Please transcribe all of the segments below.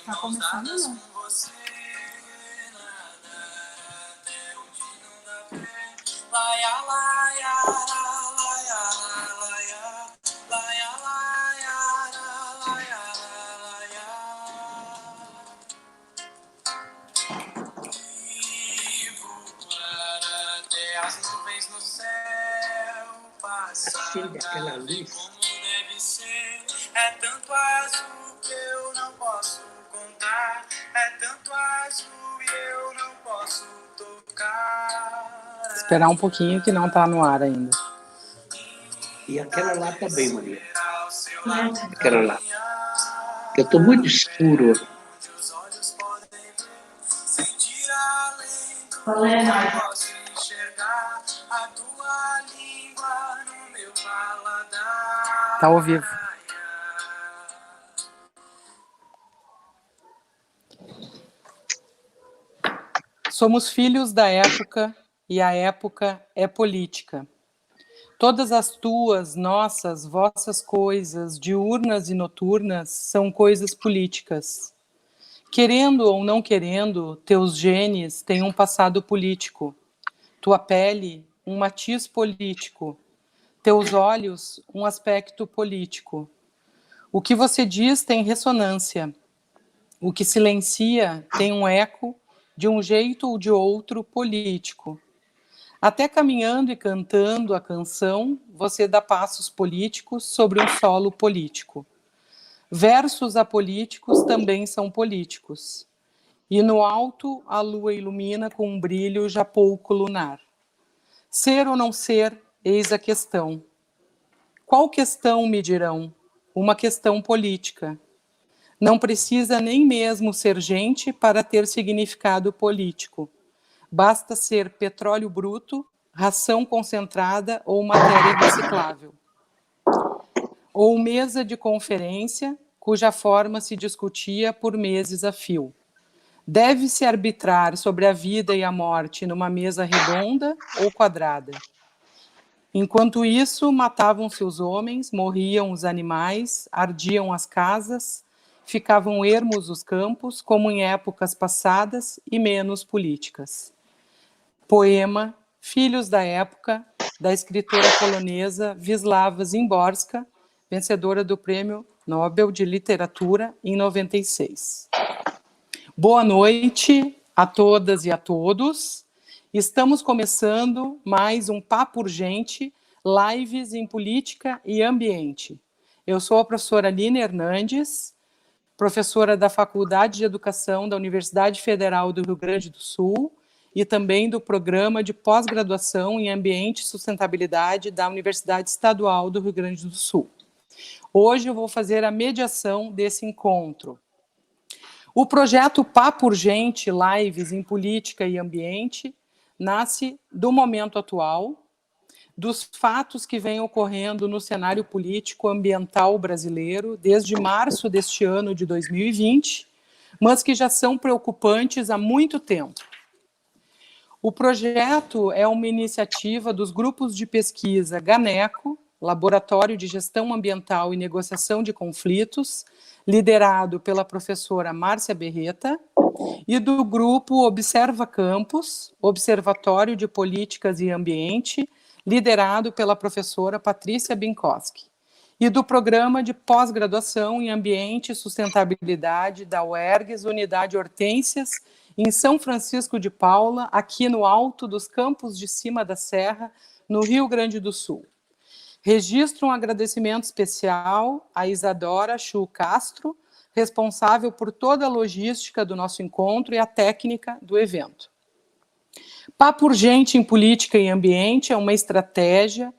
Tá começando, não? Aquela luz. É tanto azul que eu não posso contar. É tanto azul e eu não posso tocar. Esperar um pouquinho que não tá no ar ainda. E aquela lá também, Maria. Aquela lá. Eu tô muito escuro. Qual é, Marta? Posso enxergar a tua língua no meu paladar. Tá ao vivo. Somos filhos da época e a época é política. Todas as tuas, nossas, vossas coisas, diurnas e noturnas, são coisas políticas. Querendo ou não querendo, teus genes têm um passado político. Tua pele, um matiz político. Teus olhos, um aspecto político. O que você diz tem ressonância. O que silencia tem um eco, de um jeito ou de outro, político. Até caminhando e cantando a canção, você dá passos políticos sobre um solo político. Versos apolíticos também são políticos. E no alto a lua ilumina com um brilho já pouco lunar. Ser ou não ser, eis a questão. Qual questão, me dirão? Uma questão política. Não precisa nem mesmo ser gente para ter significado político. Basta ser petróleo bruto, ração concentrada ou matéria reciclável. Ou mesa de conferência, cuja forma se discutia por meses a fio. Deve-se arbitrar sobre a vida e a morte numa mesa redonda ou quadrada. Enquanto isso, matavam-se os homens, morriam os animais, ardiam as casas, ficavam ermos os campos, como em épocas passadas e menos políticas. Poema Filhos da Época, da escritora polonesa Wisława Szymborska, vencedora do Prêmio Nobel de Literatura em 96. Boa noite a todas e a todos. Estamos começando mais um Papo Urgente, lives em política e ambiente. Eu sou a professora Aline Hernandes, professora da Faculdade de Educação da Universidade Federal do Rio Grande do Sul e também do Programa de Pós-Graduação em Ambiente e Sustentabilidade da Universidade Estadual do Rio Grande do Sul. Hoje eu vou fazer a mediação desse encontro. O projeto Papo Urgente, Lives em Política e Ambiente, nasce do momento atual, dos fatos que vêm ocorrendo no cenário político ambiental brasileiro desde março deste ano de 2020, mas que já são preocupantes há muito tempo. O projeto é uma iniciativa dos grupos de pesquisa GANECO, Laboratório de Gestão Ambiental e Negociação de Conflitos, liderado pela professora Márcia Berreta, e do grupo Observa Campus, Observatório de Políticas e Ambiente, liderado pela professora Patrícia Binkowski, e do Programa de Pós-Graduação em Ambiente e Sustentabilidade da UERGS, Unidade Hortências, em São Francisco de Paula, aqui no alto dos Campos de Cima da Serra, no Rio Grande do Sul. Registro um agradecimento especial a Isadora Chu Castro, responsável por toda a logística do nosso encontro e a técnica do evento. Papo Urgente em Política e Ambiente é uma estratégia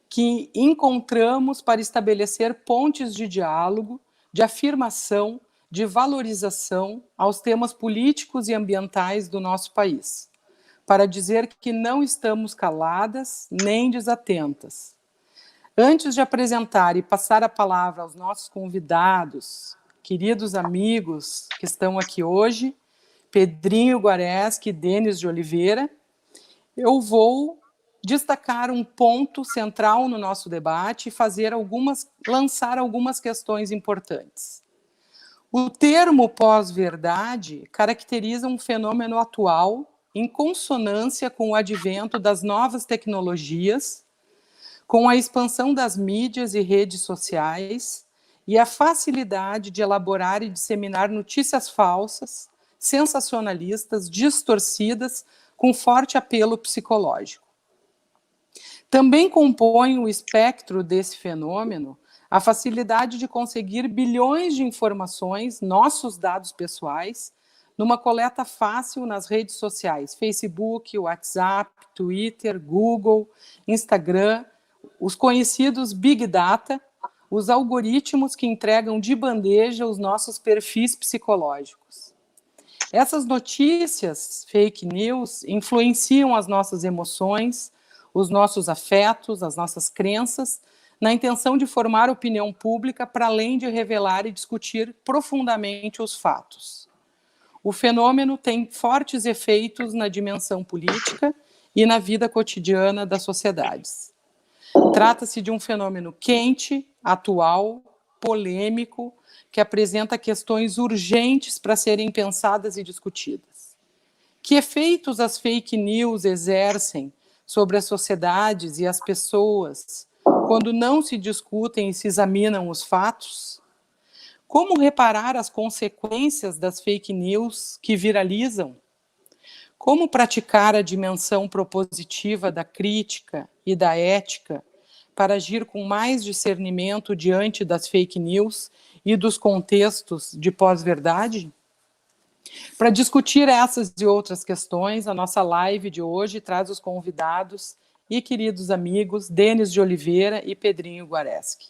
que encontramos para estabelecer pontes de diálogo, de afirmação, de valorização aos temas políticos e ambientais do nosso país, para dizer que não estamos caladas nem desatentas. Antes de apresentar e passar a palavra aos nossos convidados, queridos amigos que estão aqui hoje, Pedrinho Guareschi e Denis de Oliveira, eu vou destacar um ponto central no nosso debate e lançar algumas questões importantes. O termo pós-verdade caracteriza um fenômeno atual em consonância com o advento das novas tecnologias, com a expansão das mídias e redes sociais e a facilidade de elaborar e disseminar notícias falsas, sensacionalistas, distorcidas, com forte apelo psicológico. Também compõe o espectro desse fenômeno a facilidade de conseguir bilhões de informações, nossos dados pessoais, numa coleta fácil nas redes sociais, Facebook, WhatsApp, Twitter, Google, Instagram, os conhecidos Big Data, os algoritmos que entregam de bandeja os nossos perfis psicológicos. Essas notícias, fake news, influenciam as nossas emoções, os nossos afetos, as nossas crenças, na intenção de formar opinião pública para além de revelar e discutir profundamente os fatos. O fenômeno tem fortes efeitos na dimensão política e na vida cotidiana das sociedades. Trata-se de um fenômeno quente, atual, polêmico, que apresenta questões urgentes para serem pensadas e discutidas. Que efeitos as fake news exercem sobre as sociedades e as pessoas quando não se discutem e se examinam os fatos? Como reparar as consequências das fake news que viralizam? Como praticar a dimensão propositiva da crítica e da ética para agir com mais discernimento diante das fake news e dos contextos de pós-verdade? Para discutir essas e outras questões, a nossa live de hoje traz os convidados e queridos amigos Denis de Oliveira e Pedrinho Guareschi.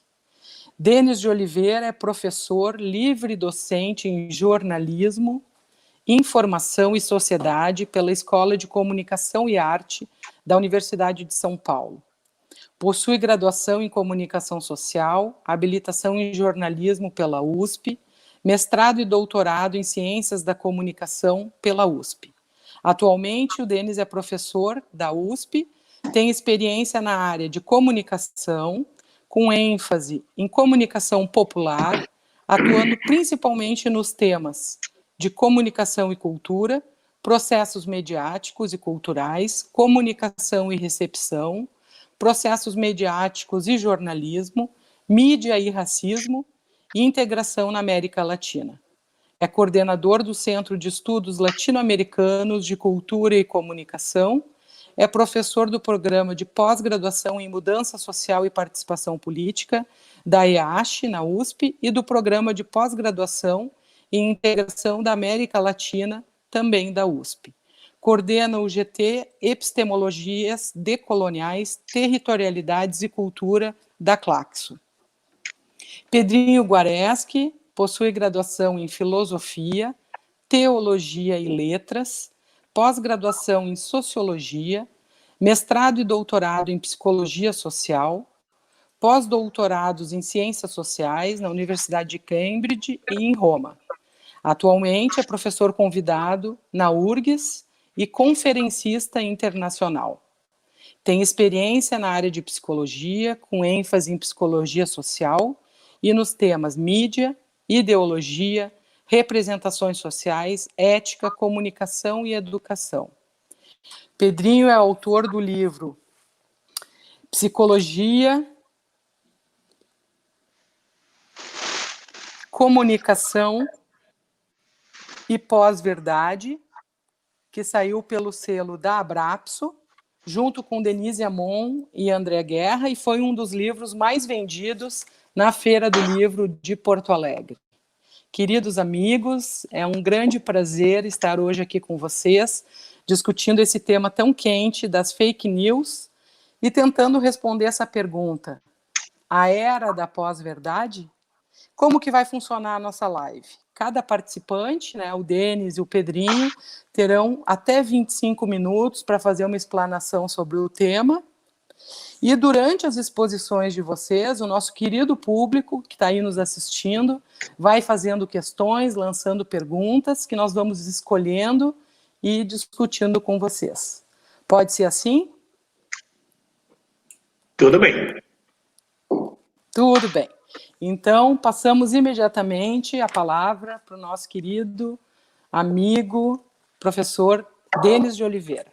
Denis de Oliveira é professor livre docente em jornalismo, informação e sociedade pela Escola de Comunicação e Arte da Universidade de São Paulo. Possui graduação em comunicação social, habilitação em jornalismo pela USP, mestrado e doutorado em ciências da comunicação pela USP. Atualmente, o Denis é professor da USP, tem experiência na área de comunicação, com ênfase em comunicação popular, atuando principalmente nos temas de comunicação e cultura, processos mediáticos e culturais, comunicação e recepção, processos mediáticos e jornalismo, mídia e racismo e integração na América Latina. É coordenador do Centro de Estudos Latino-Americanos de Cultura e Comunicação, é professor do Programa de Pós-Graduação em Mudança Social e Participação Política, da EASH, na USP, e do Programa de Pós-Graduação em Integração da América Latina, também da USP. Coordena o GT Epistemologias Decoloniais, Territorialidades e Cultura, da Claxo. Pedrinho Guareschi possui graduação em Filosofia, Teologia e Letras, pós-graduação em Sociologia, mestrado e doutorado em Psicologia Social, pós-doutorados em Ciências Sociais na Universidade de Cambridge e em Roma. Atualmente é professor convidado na URGS e conferencista internacional. Tem experiência na área de psicologia, com ênfase em psicologia social e nos temas mídia, ideologia, representações sociais, ética, comunicação e educação. Pedrinho é autor do livro Psicologia, Comunicação e Pós-Verdade, que saiu pelo selo da Abrapso, junto com Denise Amon e André Guerra, e foi um dos livros mais vendidos na Feira do Livro de Porto Alegre. Queridos amigos, é um grande prazer estar hoje aqui com vocês, discutindo esse tema tão quente das fake news e tentando responder essa pergunta: a era da pós-verdade? Como que vai funcionar a nossa live? Cada participante, né, o Denis e o Pedrinho, terão até 25 minutos para fazer uma explanação sobre o tema. E durante as exposições de vocês, o nosso querido público que está aí nos assistindo vai fazendo questões, lançando perguntas que nós vamos escolhendo e discutindo com vocês. Pode ser assim? Tudo bem. Tudo bem. Então, passamos imediatamente a palavra para o nosso querido amigo, professor Denis de Oliveira.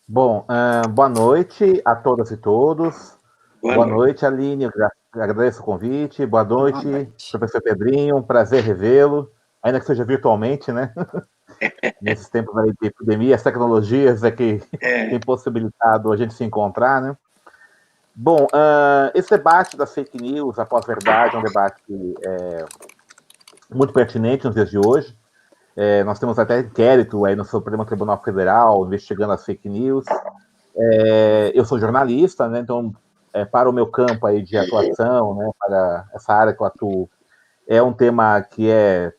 Bom, boa noite a todas e todos. Boa noite, Aline. Eu agradeço o convite. Boa noite, professor Pedrinho. Um prazer revê-lo, ainda que seja virtualmente, né? Nesses tempos aí de epidemia, as tecnologias é que têm possibilitado a gente se encontrar, né? Bom, esse debate das fake news, a pós-verdade, é um debate muito pertinente nos dias de hoje. Nós temos até inquérito aí no Supremo Tribunal Federal investigando as fake news. Eu sou jornalista, né? Então, para o meu campo aí de atuação, né? Para essa área que eu atuo, é um tema que é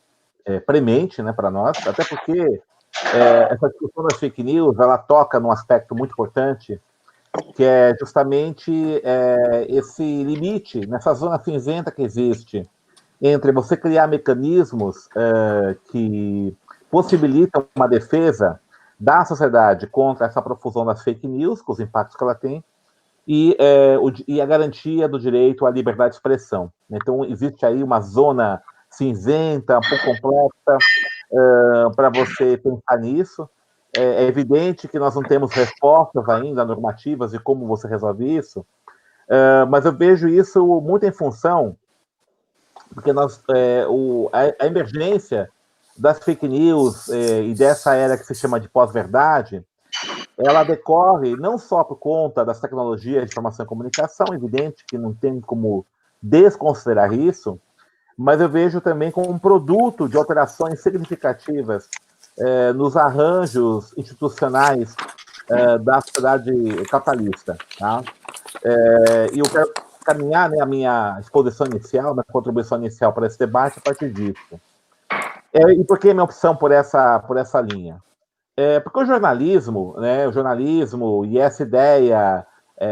premente, né? Para nós, até porque essa discussão das fake news, ela toca num aspecto muito importante, que é justamente esse limite, nessa zona cinzenta que existe entre você criar mecanismos que possibilitam uma defesa da sociedade contra essa profusão das fake news, com os impactos que ela tem, e a garantia do direito à liberdade de expressão. Então, existe aí uma zona cinzenta, um pouco complexa, para você pensar nisso. É evidente que nós não temos respostas ainda normativas de como você resolve isso, mas eu vejo isso muito em função, porque a emergência das fake news e dessa era que se chama de pós-verdade, ela decorre não só por conta das tecnologias de informação e comunicação, evidente que não tem como desconsiderar isso, mas eu vejo também como um produto de alterações significativas nos arranjos institucionais da sociedade capitalista. Tá? E eu quero caminhar, né, a minha exposição inicial, minha contribuição inicial para esse debate a partir disso. E por que a minha opção por essa linha? Porque o jornalismo e essa ideia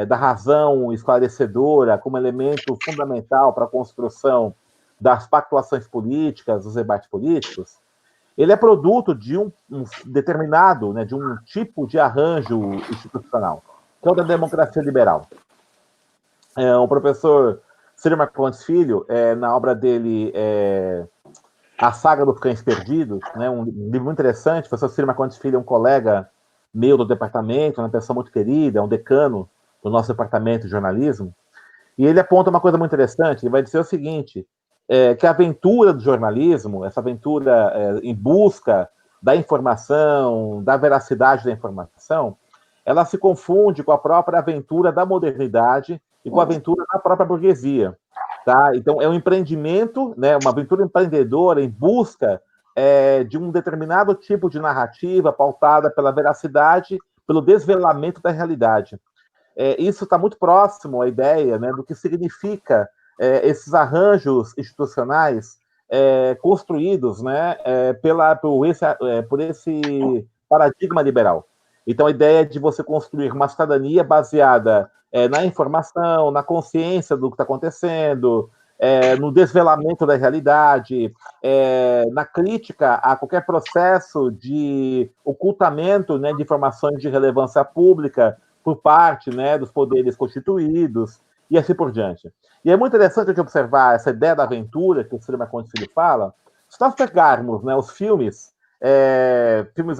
da razão esclarecedora como elemento fundamental para a construção das pactuações políticas, dos debates políticos, ele é produto de um determinado, né, de um tipo de arranjo institucional, que é o da democracia liberal. O professor Ciro Marcondes Filho, na obra dele, A Saga dos Cães Perdidos, né, um livro muito interessante. O professor Ciro Marcondes Filho é um colega meu do departamento, uma pessoa muito querida, é um decano do nosso departamento de jornalismo, e ele aponta uma coisa muito interessante. Ele vai dizer o seguinte, que a aventura do jornalismo, essa aventura em busca da informação, da veracidade da informação, ela se confunde com a própria aventura da modernidade e com a aventura da própria burguesia. Tá? Então, é um empreendimento, né, uma aventura empreendedora em busca de um determinado tipo de narrativa pautada pela veracidade, pelo desvelamento da realidade. Isso está muito próximo à ideia, né, do que significa esses arranjos institucionais construídos, né, por esse paradigma liberal. Então, a ideia de você construir uma cidadania baseada na informação, na consciência do que está acontecendo, no desvelamento da realidade, na crítica a qualquer processo de ocultamento, né, de informações de relevância pública por parte, né, dos poderes constituídos, e assim por diante. E é muito interessante de observar essa ideia da aventura que o Ciro Marcondes Filho fala. Se nós pegarmos, né, os filmes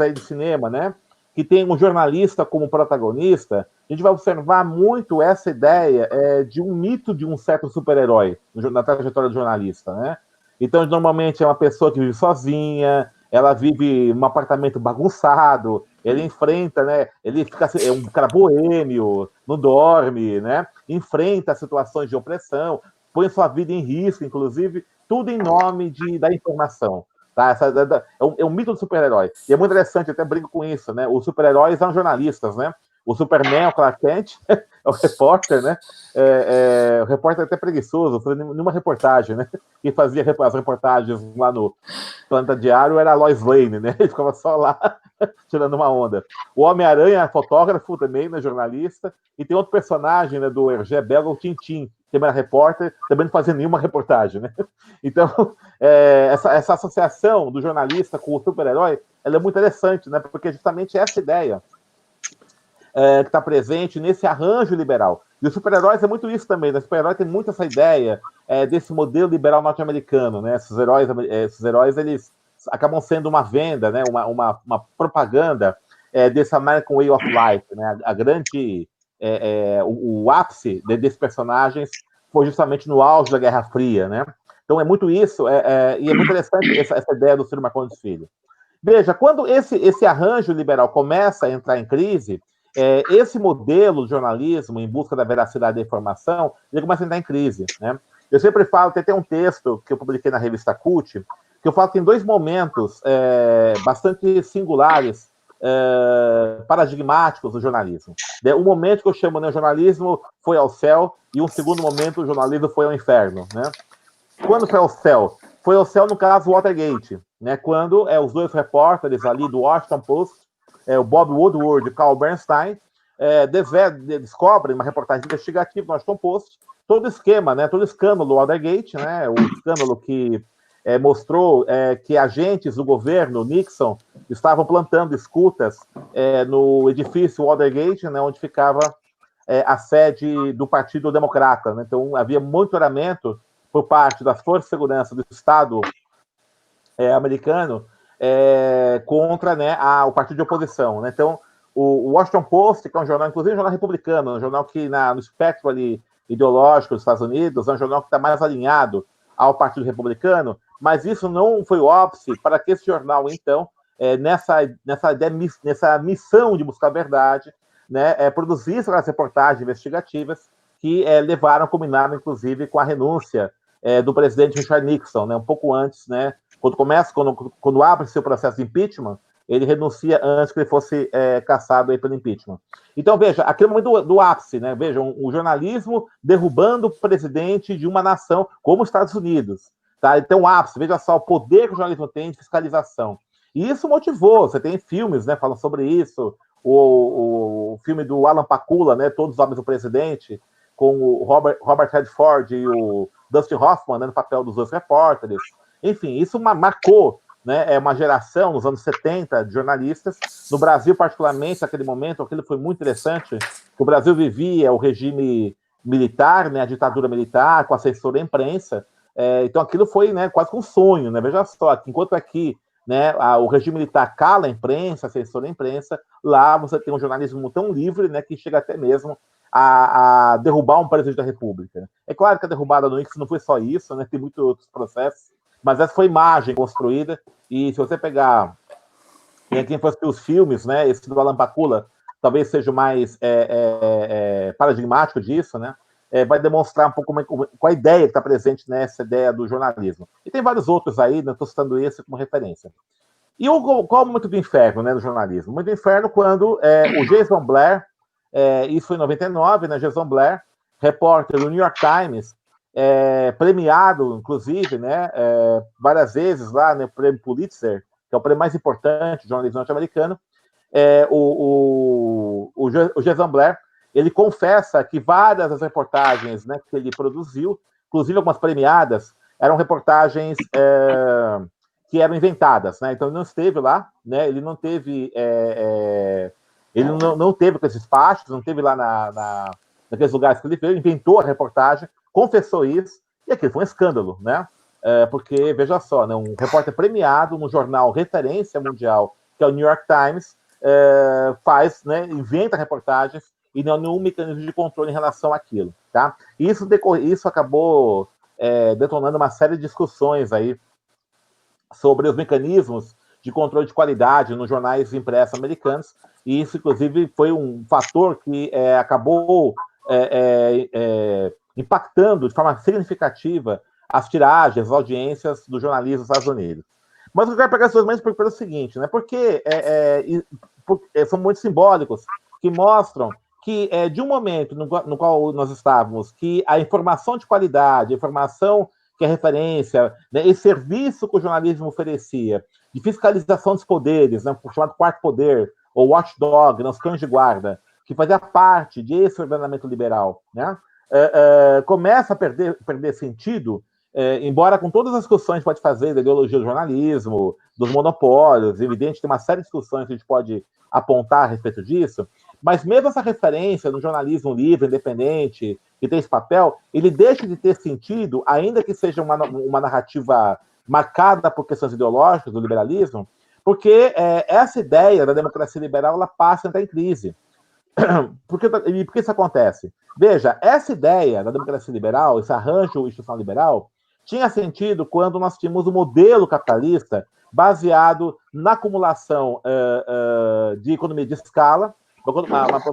aí de cinema, né, que tem um jornalista como protagonista, a gente vai observar muito essa ideia de um mito de um certo super-herói na trajetória do jornalista, né? Então, normalmente é uma pessoa que vive sozinha, ela vive num apartamento bagunçado, ele enfrenta, né? Ele fica um cara boêmio, não dorme, né? Enfrenta situações de opressão, põe sua vida em risco, inclusive, tudo em nome da informação. Tá? É um mito do super-herói. E é muito interessante, eu até brinco com isso, né? Os super-heróis são jornalistas, né? O Superman, o Clark Kent, é o repórter, né? O repórter é até preguiçoso, foi numa reportagem, né? Quem fazia as reportagens lá no Planeta Diário era a Lois Lane, né? Ele ficava só lá tirando uma onda. O Homem-Aranha é fotógrafo também, né? Jornalista. E tem outro personagem, né? Do Hergé Belga, o Tintin, que era repórter, também não fazia nenhuma reportagem, né? Então, essa associação do jornalista com o super-herói, ela é muito interessante, né? Porque justamente essa ideia que está presente nesse arranjo liberal. E os super-heróis é muito isso também, né? O super-herói tem muito essa ideia desse modelo liberal norte-americano, né? Esses heróis, eles acabam sendo uma venda, né? Uma propaganda desse American Way of Life, né? A grande... o ápice desses personagens foi justamente no auge da Guerra Fria, né? Então é muito isso, e é muito interessante essa ideia do Ciro Marcondes Filho. Veja, quando esse arranjo liberal começa a entrar em crise, esse modelo de jornalismo em busca da veracidade da informação, ele começa a entrar em crise, né? Eu sempre falo, tem um texto que eu publiquei na revista Cult, que eu falo que tem dois momentos bastante singulares, paradigmáticos do jornalismo. Um momento que eu chamo, né, o jornalismo foi ao céu, e um segundo momento o jornalismo foi ao inferno, né? Quando foi ao céu? Foi ao céu, no caso, Watergate, né? Quando os dois repórteres ali do Washington Post, o Bob Woodward e Carl Bernstein, descobrem uma reportagem investigativa no Washington Post, todo o esquema, né? Todo o escândalo do Watergate, né? O escândalo que mostrou que agentes do governo Nixon estavam plantando escutas no edifício Watergate, né? Onde ficava a sede do Partido Democrata, né? Então havia monitoramento por parte das forças de segurança do Estado americano contra, né, o partido de oposição, né? Então, o Washington Post, que é um jornal, inclusive um jornal republicano, um jornal que no espectro ali ideológico dos Estados Unidos, é um jornal que está mais alinhado ao Partido Republicano, mas isso não foi o ápice para que esse jornal, então, nessa missão de buscar a verdade, né, produzisse as reportagens investigativas que culminaram, inclusive, com a renúncia do presidente Richard Nixon, né, um pouco antes, né, quando abre-se o processo de impeachment, ele renuncia antes que ele fosse cassado aí pelo impeachment. Então, veja, aquele momento do ápice, né, veja, o jornalismo derrubando o presidente de uma nação como os Estados Unidos, tá? Então, o ápice, veja só, o poder que o jornalismo tem de fiscalização. E isso motivou, você tem filmes, né, falando sobre isso, o filme do Alan Pakula, né, Todos os Homens do Presidente, com o Robert Redford e o Dustin Hoffman, né, no papel dos dois repórteres. Enfim, isso marcou, né, uma geração, nos anos 70, de jornalistas. No Brasil, particularmente, naquele momento, aquilo foi muito interessante, que o Brasil vivia o regime militar, né, a ditadura militar, com a censura à imprensa. Então, aquilo foi, né, quase que um sonho, né? Veja só, que enquanto aqui, né, o regime militar cala a imprensa, a censura à imprensa, lá você tem um jornalismo tão livre, né, que chega até mesmo a derrubar um presidente da República. É claro que a derrubada do Nixon não foi só isso, né? Tem muitos outros processos, mas essa foi a imagem construída, e se você pegar quem for assistir os filmes, né, esse do Alan Pakula talvez seja o mais paradigmático disso, né? Vai demonstrar um pouco qual a ideia que está presente nessa ideia do jornalismo. E tem vários outros aí, né? Estou citando esse como referência. E qual o momento do inferno, né, do jornalismo? O momento do inferno quando o Jason Blair, isso foi em 99, né, Jason Blair, repórter do New York Times, premiado, inclusive, né, várias vezes lá no prêmio Pulitzer, que é o prêmio mais importante do jornalismo norte-americano, o Jason Blair, ele confessa que várias das reportagens, né, que ele produziu, inclusive algumas premiadas, eram reportagens que eram inventadas, né? Então ele não esteve lá, né? Ele não teve ele não teve com esses despachos, não teve lá naqueles lugares que ele veio, inventou a reportagem, confessou isso, e aquilo foi um escândalo, né? Porque, veja só, né, um repórter premiado num jornal referência mundial, que é o New York Times, né, inventa reportagens e não há nenhum mecanismo de controle em relação àquilo, tá? Isso acabou detonando uma série de discussões aí sobre os mecanismos de controle de qualidade nos jornais impressos americanos, e isso, inclusive, foi um fator que acabou impactando de forma significativa as tiragens, as audiências do jornalismo dos Estados Unidos. Mas eu quero pegar esses dois momentos pelo seguinte, né? Porque são muito simbólicos, que mostram que de um momento no qual nós estávamos, que a informação de qualidade, a informação que é referência, né, esse serviço que o jornalismo oferecia, de fiscalização dos poderes, né, o chamado quarto poder, ou watchdog, né, os cães de guarda, que fazia parte desse ordenamento liberal, né, começa a perder sentido, embora com todas as discussões que pode fazer da ideologia do jornalismo, dos monopólios, evidente, tem uma série de discussões que a gente pode apontar a respeito disso, mas mesmo essa referência no jornalismo livre, independente, que tem esse papel, ele deixa de ter sentido, ainda que seja uma narrativa marcada por questões ideológicas do liberalismo, porque essa ideia da democracia liberal ela passa a entrar em crise. Por que isso acontece? Veja, essa ideia da democracia liberal, esse arranjo institucional liberal, tinha sentido quando nós tínhamos um modelo capitalista baseado na acumulação de economia de escala,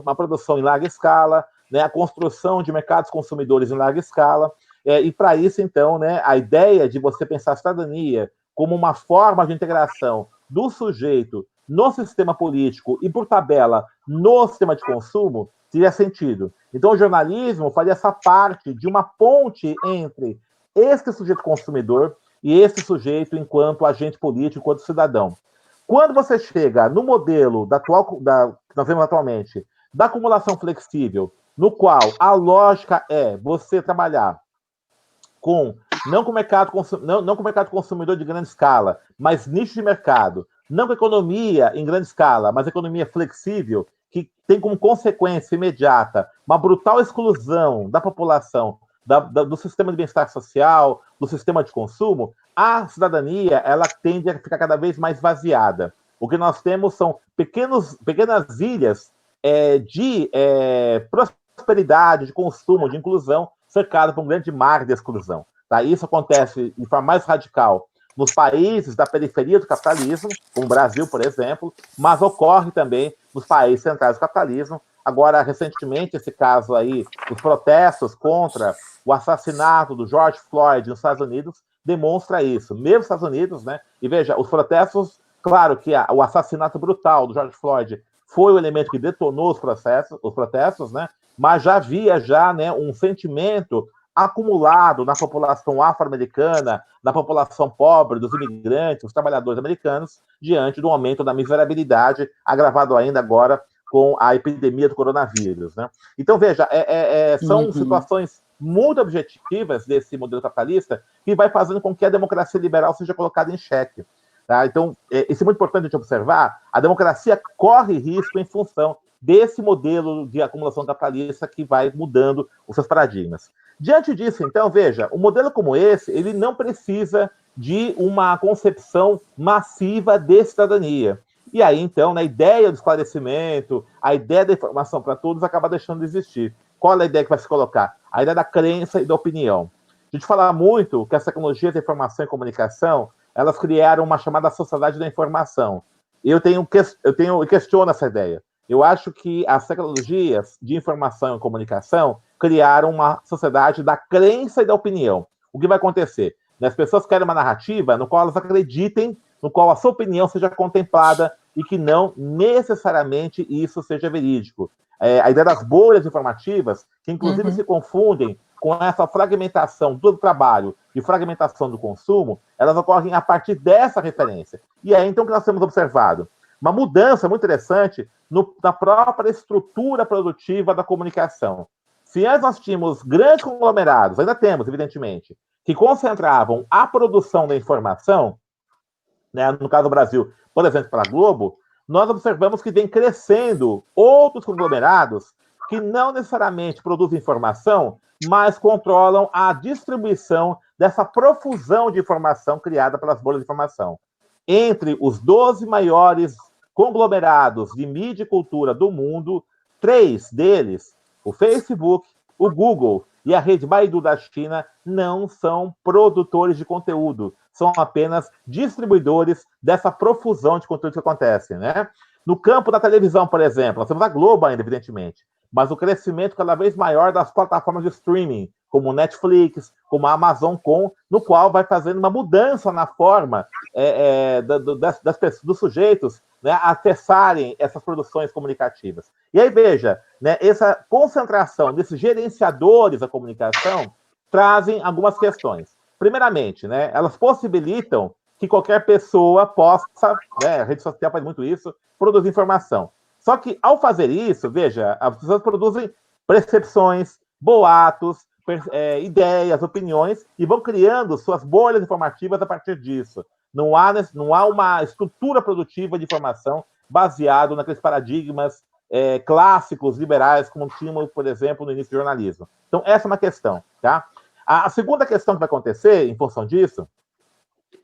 uma produção em larga escala, né, a construção de mercados consumidores em larga escala, e para isso, então, né, a ideia de você pensar a cidadania como uma forma de integração do sujeito no sistema político e, por tabela, no sistema de consumo, teria sentido. Então, o jornalismo faria essa parte de uma ponte entre esse sujeito consumidor e esse sujeito enquanto agente político, enquanto cidadão. Quando você chega no modelo que nós vemos atualmente, da acumulação flexível, no qual a lógica é você trabalhar não com o mercado consumidor de grande escala, mas nicho de mercado, não com economia em grande escala, mas economia flexível, que tem como consequência imediata uma brutal exclusão da população do sistema de bem-estar social, do sistema de consumo, a cidadania ela tende a ficar cada vez mais vaziada. O que nós temos são pequenas ilhas de prosperidade, de consumo, de inclusão, cercado por um grande mar de exclusão. Tá? Isso acontece de forma mais radical nos países da periferia do capitalismo, como o Brasil, por exemplo, mas ocorre também nos países centrais do capitalismo. Agora, recentemente, esse caso aí, os protestos contra o assassinato do George Floyd nos Estados Unidos, demonstra isso. Mesmo nos Estados Unidos, né? E veja, os protestos, claro que o assassinato brutal do George Floyd foi o elemento que detonou os protestos, né? Mas já havia né, um sentimento acumulado na população afro-americana, na população pobre, dos imigrantes, dos trabalhadores americanos, diante do aumento da miserabilidade, agravado ainda agora com a epidemia do coronavírus. Né? Então, veja, são situações muito objetivas desse modelo capitalista que vai fazendo com que a democracia liberal seja colocada em xeque. Tá? Então, isso é muito importante a gente observar, a democracia corre risco em função desse modelo de acumulação capitalista que vai mudando os seus paradigmas. Diante disso, então, veja, um modelo como esse, ele não precisa de uma concepção massiva de cidadania. E aí, então, a ideia do esclarecimento, a ideia da informação para todos acaba deixando de existir. Qual é a ideia que vai se colocar? A ideia da crença e da opinião. A gente fala muito que as tecnologias de informação e comunicação, elas criaram uma chamada sociedade da informação. Eu questiono essa ideia. Eu acho que as tecnologias de informação e comunicação criaram uma sociedade da crença e da opinião. O que vai acontecer? As pessoas querem uma narrativa no qual elas acreditem, no qual a sua opinião seja contemplada e que não necessariamente isso seja verídico. A ideia das bolhas informativas, que inclusive se confundem com essa fragmentação do trabalho e fragmentação do consumo, elas ocorrem a partir dessa referência. E aí, então, o que nós temos observado? Uma mudança muito interessante na própria estrutura produtiva da comunicação. Se antes nós tínhamos grandes conglomerados, ainda temos, evidentemente, que concentravam a produção da informação, né, no caso do Brasil, por exemplo, para a Globo, nós observamos que vem crescendo outros conglomerados que não necessariamente produzem informação, mas controlam a distribuição dessa profusão de informação criada pelas bolhas de informação. Entre os 12 maiores conglomerados de mídia e cultura do mundo, 3 deles, o Facebook, o Google e a rede Baidu da China, não são produtores de conteúdo, são apenas distribuidores dessa profusão de conteúdo que acontece, né? No campo da televisão, por exemplo, nós temos a Globo ainda, evidentemente, mas o crescimento cada vez maior das plataformas de streaming, como o Netflix, como a Amazon, no qual vai fazendo uma mudança na forma dos sujeitos né, acessarem essas produções comunicativas. E aí, veja, né, essa concentração desses gerenciadores da comunicação trazem algumas questões. Primeiramente, né, elas possibilitam que qualquer pessoa possa, né, a rede social faz muito isso, produzir informação. Só que, ao fazer isso, veja, as pessoas produzem percepções, boatos, ideias, opiniões, e vão criando suas bolhas informativas a partir disso. Não há uma estrutura produtiva de informação baseado naqueles paradigmas clássicos, liberais, como tínhamos, por exemplo, no início do jornalismo. Então, essa é uma questão. Tá? A segunda questão que vai acontecer, em função disso,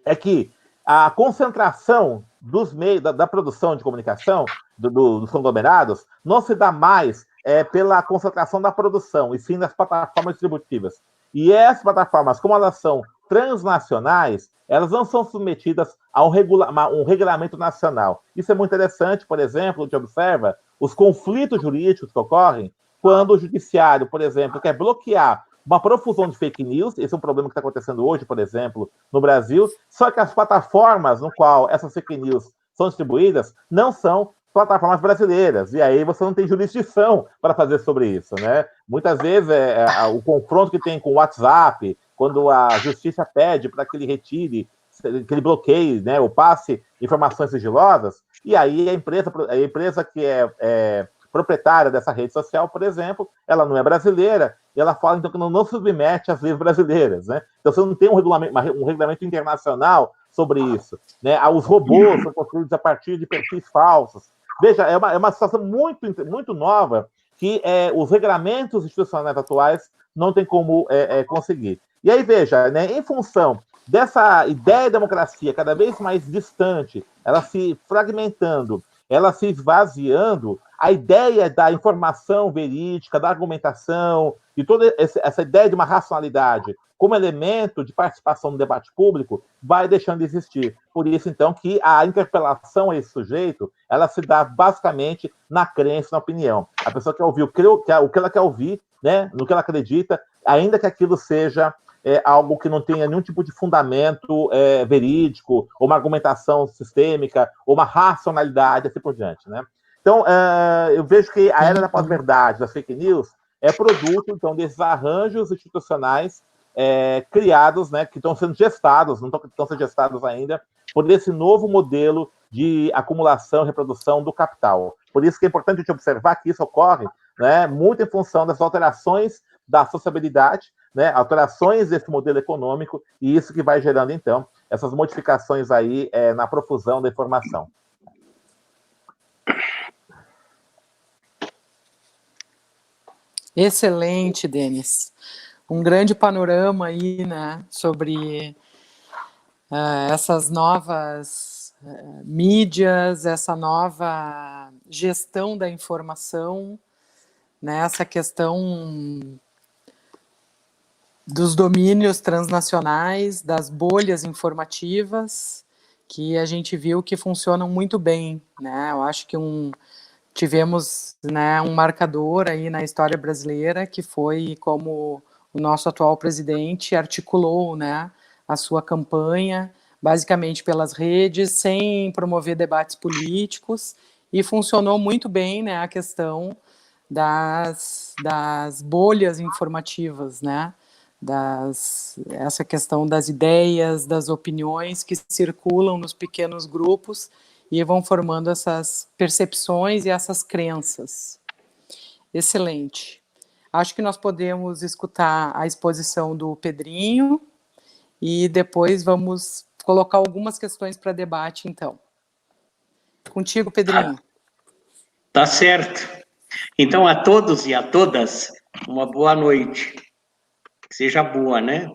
é que a concentração dos meios, da produção de comunicação, dos conglomerados, não se dá mais pela concentração da produção, e sim das plataformas distributivas. E essas plataformas, como elas são transnacionais, elas não são submetidas a um regulamento nacional. Isso é muito interessante, por exemplo, a gente observa os conflitos jurídicos que ocorrem quando o judiciário, por exemplo, quer bloquear uma profusão de fake news. Esse é um problema que está acontecendo hoje, por exemplo, no Brasil, só que as plataformas no qual essas fake news são distribuídas não são plataformas brasileiras, e aí você não tem jurisdição para fazer sobre isso, né? Muitas vezes o confronto que tem com o WhatsApp, quando a justiça pede para que ele retire, que ele bloqueie, né, ou passe informações sigilosas, e aí a empresa que é proprietária dessa rede social, por exemplo, ela não é brasileira, e ela fala, então, que não submete às leis brasileiras, né? Então, você não tem um regulamento internacional sobre isso, né? Os robôs são construídos a partir de perfis falsos. Veja, é uma situação muito, muito nova que os regulamentos institucionais atuais não tem como conseguir. E aí, veja, né, em função dessa ideia de democracia cada vez mais distante, ela se fragmentando, ela se esvaziando, a ideia da informação verídica, da argumentação, de toda essa ideia de uma racionalidade como elemento de participação no debate público vai deixando de existir. Por isso, então, que a interpelação a esse sujeito, ela se dá basicamente na crença, na opinião. A pessoa quer ouvir o que ela quer ouvir, né, no que ela acredita, ainda que aquilo seja algo que não tenha nenhum tipo de fundamento verídico, ou uma argumentação sistêmica, ou uma racionalidade, assim por diante, né? Então, eu vejo que a era da pós-verdade, das fake news, é produto, então, desses arranjos institucionais criados, né, que estão sendo gestados, não estão sendo gestados ainda, por esse novo modelo de acumulação e reprodução do capital. Por isso que é importante a gente observar que isso ocorre, né, muito em função das alterações da sociabilidade, né, alterações desse modelo econômico, e isso que vai gerando, então, essas modificações aí na profusão da informação. Excelente, Denis. Um grande panorama aí, né, sobre essas novas mídias, essa nova gestão da informação, né, essa questão dos domínios transnacionais, das bolhas informativas, que a gente viu que funcionam muito bem, né? Eu acho que tivemos, né, um marcador aí na história brasileira, que foi como o nosso atual presidente articulou, né, a sua campanha, basicamente pelas redes, sem promover debates políticos, e funcionou muito bem, né, a questão das bolhas informativas, né, essa questão das ideias, das opiniões que circulam nos pequenos grupos e vão formando essas percepções e essas crenças. Excelente. Acho que nós podemos escutar a exposição do Pedrinho e depois vamos colocar algumas questões para debate, então. Contigo, Pedrinho. Tá certo. Então, a todos e a todas, uma boa noite. Que seja boa, né?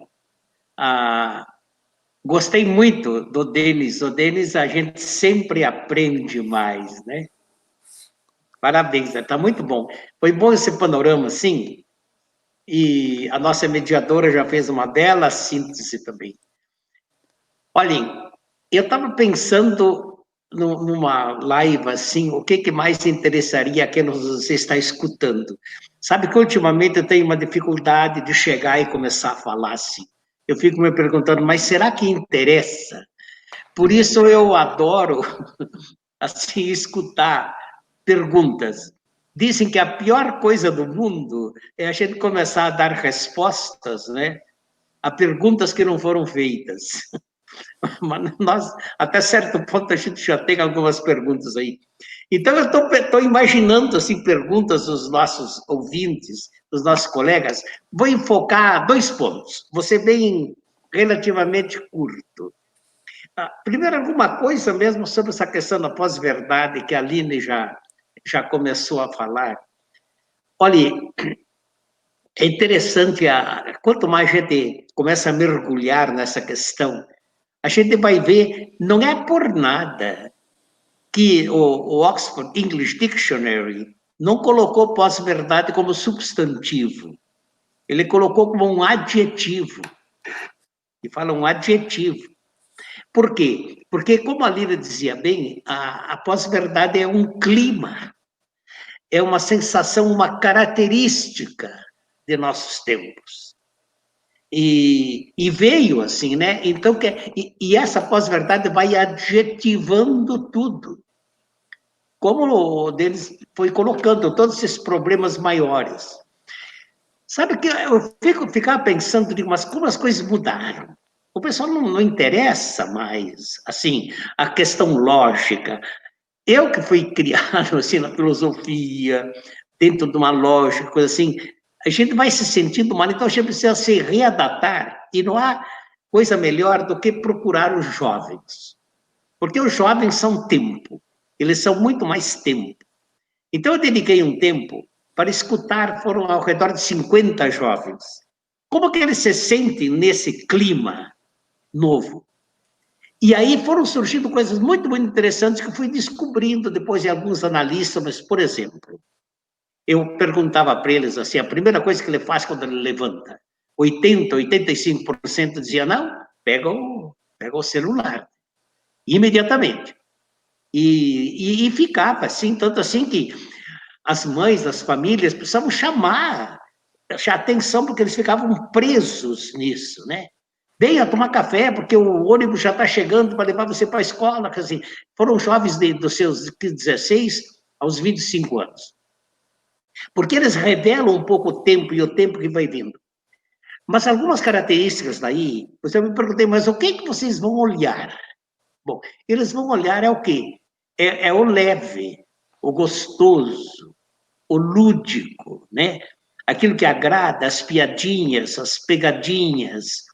Gostei muito do Denis. O Denis, a gente sempre aprende mais, né? Parabéns, está muito bom. Foi bom esse panorama, sim. E a nossa mediadora já fez uma bela síntese também. Olhem, eu estava pensando numa live assim, o que mais interessaria a quem você está escutando. Sabe que ultimamente eu tenho uma dificuldade de chegar e começar a falar assim. Eu fico me perguntando, mas será que interessa? Por isso eu adoro assim, escutar perguntas. Dizem que a pior coisa do mundo é a gente começar a dar respostas, né, a perguntas que não foram feitas. Mas nós, até certo ponto, a gente já tem algumas perguntas aí. Então, eu estou imaginando, assim, perguntas dos nossos ouvintes, dos nossos colegas. Vou enfocar 2 pontos. Vou ser bem relativamente curto. Primeiro, alguma coisa mesmo sobre essa questão da pós-verdade, que a Aline já começou a falar. Olha, é interessante, quanto mais a gente começa a mergulhar nessa questão, a gente vai ver, não é por nada que o Oxford English Dictionary não colocou pós-verdade como substantivo. Ele colocou como um adjetivo. E fala um adjetivo. Por quê? Porque, como a Lira dizia bem, a pós-verdade é um clima, é uma sensação, uma característica de nossos tempos. E veio assim, né? Então, e essa pós-verdade vai adjetivando tudo. Como o deles foi colocando todos esses problemas maiores. Sabe que eu ficava pensando, mas como as coisas mudaram? O pessoal não interessa mais, assim, a questão lógica. Eu que fui criado, assim, na filosofia, dentro de uma lógica, coisa assim, a gente vai se sentindo mal, então a gente precisa se readaptar, e não há coisa melhor do que procurar os jovens. Porque os jovens são tempo, eles são muito mais tempo. Então eu dediquei um tempo para escutar, foram ao redor de 50 jovens. Como que eles se sentem nesse clima novo? E aí foram surgindo coisas muito, muito interessantes que eu fui descobrindo depois de alguns analistas, mas, por exemplo, eu perguntava para eles assim, a primeira coisa que ele faz quando ele levanta, 80, 85% dizia, não, pega o celular, imediatamente. E ficava assim, tanto assim que as mães, as famílias precisavam chamar a atenção, porque eles ficavam presos nisso, né? Venha tomar café, porque o ônibus já está chegando para levar você para a escola. Quer dizer, foram jovens dos seus 16 aos 25 anos. Porque eles revelam um pouco o tempo e o tempo que vai vindo. Mas algumas características daí, eu me perguntei, mas o que vocês vão olhar? Bom, eles vão olhar é o quê? É o leve, o gostoso, o lúdico, né? Aquilo que agrada, as piadinhas, as pegadinhas.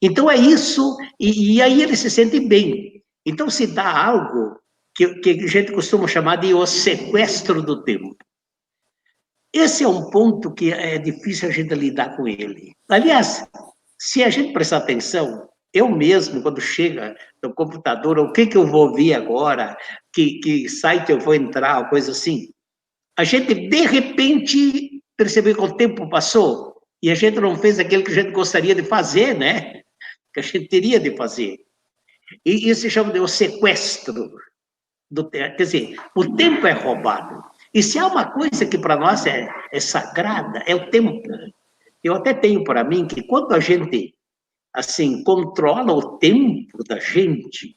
Então é isso, e aí eles se sentem bem. Então se dá algo que a gente costuma chamar de o sequestro do tempo. Esse é um ponto que é difícil a gente lidar com ele. Aliás, se a gente prestar atenção, eu mesmo, quando chega no computador, o que eu vou ver agora, que site eu vou entrar, coisa assim, a gente, de repente, percebeu que o tempo passou e a gente não fez aquilo que a gente gostaria de fazer, né? Que a gente teria de fazer. E isso se chama de o sequestro do tempo. Quer dizer, o tempo é roubado. E se há uma coisa que para nós é sagrada, é o tempo. Eu até tenho para mim que quando a gente, assim, controla o tempo da gente,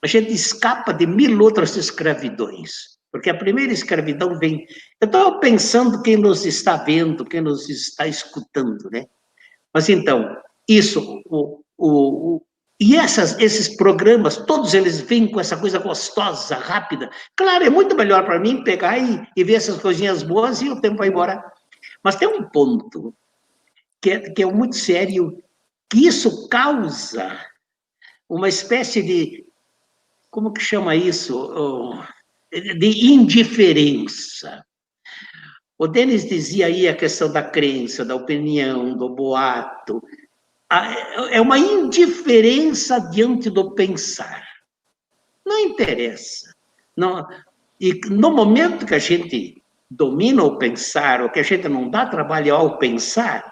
a gente escapa de 1000 outras escravidões. Porque a primeira escravidão vem... Eu estou pensando quem nos está vendo, quem nos está escutando, né? Mas então, isso, e esses programas, todos eles vêm com essa coisa gostosa, rápida. Claro, é muito melhor para mim pegar e ver essas coisinhas boas e o tempo vai embora. Mas tem um ponto que é muito sério, que isso causa uma espécie de, como que chama isso? De indiferença. O Denis dizia aí a questão da crença, da opinião, do boato. É uma indiferença diante do pensar. Não interessa. Não, e no momento que a gente domina o pensar, ou que a gente não dá trabalho ao pensar,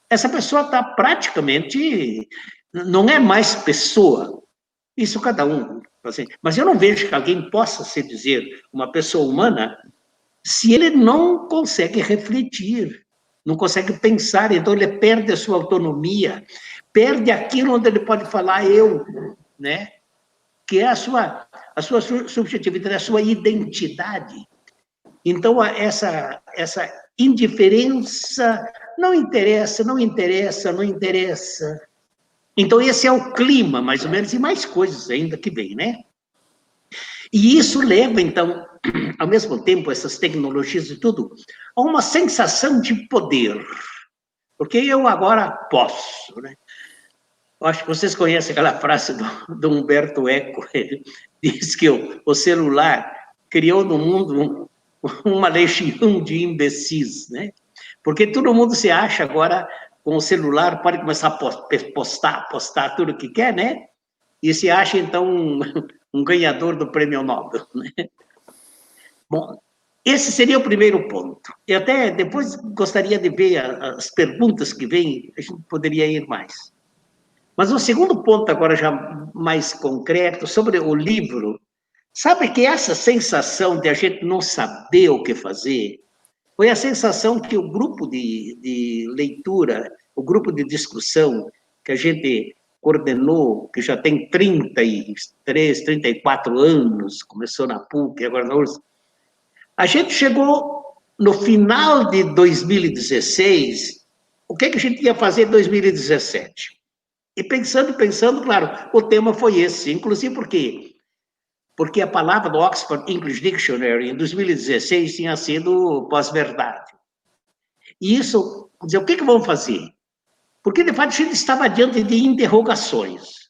essa pessoa está praticamente... não é mais pessoa. Isso cada um. Assim, mas eu não vejo que alguém possa se dizer uma pessoa humana se ele não consegue refletir, não consegue pensar, então ele perde a sua autonomia, perde aquilo onde ele pode falar eu, né? Que é a a sua subjetividade, a sua identidade. Então, essa indiferença não interessa, não interessa, não interessa. Então, esse é o clima, mais ou menos, e mais coisas ainda que vem, né? E isso leva, então, ao mesmo tempo, essas tecnologias e tudo, a uma sensação de poder. Porque eu agora posso, né? Eu acho que vocês conhecem aquela frase do Humberto Eco, ele diz que o celular criou no mundo uma legião de imbecis, né? Porque todo mundo se acha agora com o celular, pode começar a postar tudo que quer, né? E se acha, então, um ganhador do prêmio Nobel, né? Bom, esse seria o primeiro ponto. E até depois gostaria de ver as perguntas que vêm, a gente poderia ir mais. Mas o segundo ponto, agora já mais concreto, sobre o livro, sabe que essa sensação de a gente não saber o que fazer, foi a sensação que o grupo de leitura, o grupo de discussão que a gente coordenou, que já tem 33, 34 anos, começou na PUC, agora na URSS, a gente chegou no final de 2016, o que a gente ia fazer em 2017? E pensando, claro, o tema foi esse, inclusive porque a palavra do Oxford English Dictionary em 2016 tinha sido pós-verdade. E isso, quer dizer, o que vamos fazer? Porque, de fato, a gente estava diante de interrogações.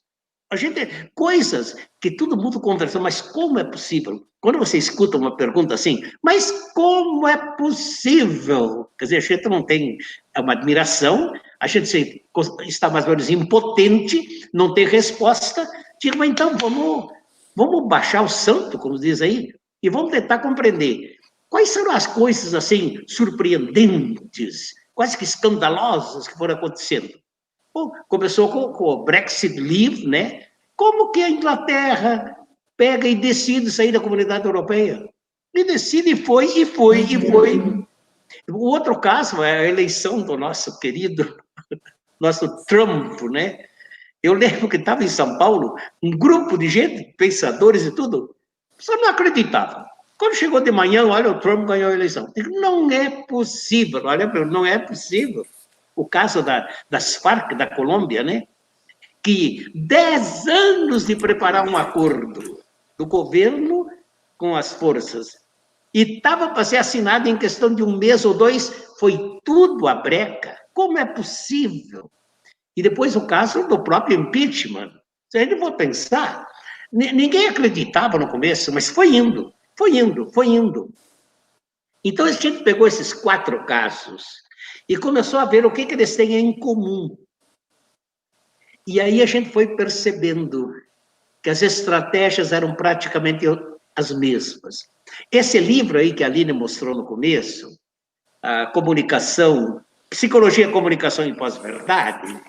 Coisas que todo mundo conversou, mas como é possível? Quando você escuta uma pergunta assim, mas como é possível? Quer dizer, a gente não tem uma admiração, a gente está mais ou menos impotente, não tem resposta, digo, mas então vamos baixar o santo, como diz aí, e vamos tentar compreender. Quais são as coisas, assim, surpreendentes, quase que escandalosas que foram acontecendo? Bom, começou com o Brexit Leave, né? Como que a Inglaterra pega e decide sair da comunidade europeia? E decide, e foi. O outro caso é a eleição do nosso querido, nosso Trump, né? Eu lembro que estava em São Paulo, um grupo de gente, pensadores e tudo, só não acreditava. Quando chegou de manhã, olha, o Trump ganhou a eleição. Digo, não é possível, olha, não é possível. O caso das Farc, da Colômbia, né? Que 10 anos de preparar um acordo do governo com as forças e estava para ser assinado em questão de 1 mês ou 2, foi tudo a breca. Como é possível? E depois o caso do próprio impeachment. Se a gente for pensar, ninguém acreditava no começo, mas foi indo. Então a gente pegou esses 4 casos e começou a ver o que eles têm em comum. E aí a gente foi percebendo que as estratégias eram praticamente as mesmas. Esse livro aí que a Aline mostrou no começo, a comunicação, Psicologia, Comunicação e Pós-Verdade,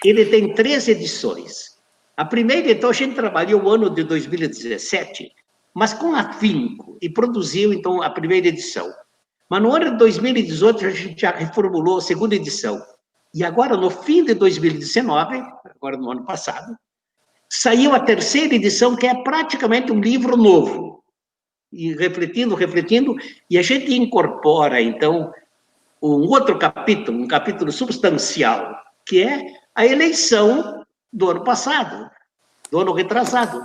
ele tem 3 edições. A primeira, então, a gente trabalhou o ano de 2017, mas com afinco, e produziu, então, a primeira edição. Mas no ano de 2018, a gente já reformulou a segunda edição. E agora, no fim de 2019, agora no ano passado, saiu a terceira edição, que é praticamente um livro novo. E refletindo, e a gente incorpora, então, um outro capítulo, um capítulo substancial, que é a eleição do ano passado, do ano retrasado.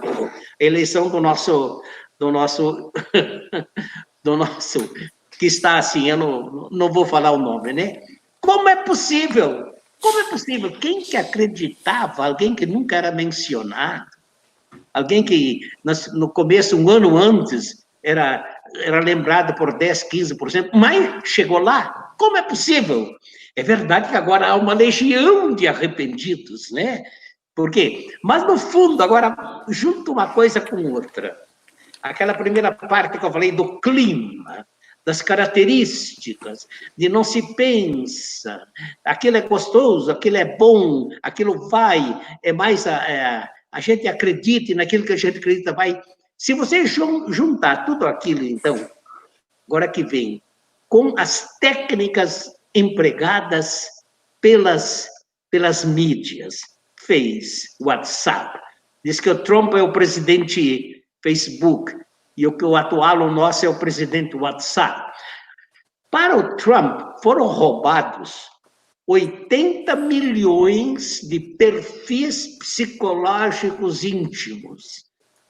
A eleição do nosso que está assim, eu não vou falar o nome, né? Como é possível? Como é possível? Quem que acreditava, alguém que nunca era mencionado, alguém que no começo, um ano antes, era lembrado por 10%, 15%, mas chegou lá? Como é possível? É verdade que agora há uma legião de arrependidos, né? Por quê? Mas, no fundo, agora, junto uma coisa com outra. Aquela primeira parte que eu falei do clima, das características, de não se pensa, aquilo é gostoso, aquilo é bom, aquilo vai, é mais a gente acredita e naquilo que a gente acredita vai. Se você juntar tudo aquilo, então, agora que vem, com as técnicas empregadas pelas mídias, WhatsApp, diz que o Trump é o presidente Facebook, e o atual nosso é o presidente WhatsApp. Para o Trump, foram roubados 80 milhões de perfis psicológicos íntimos,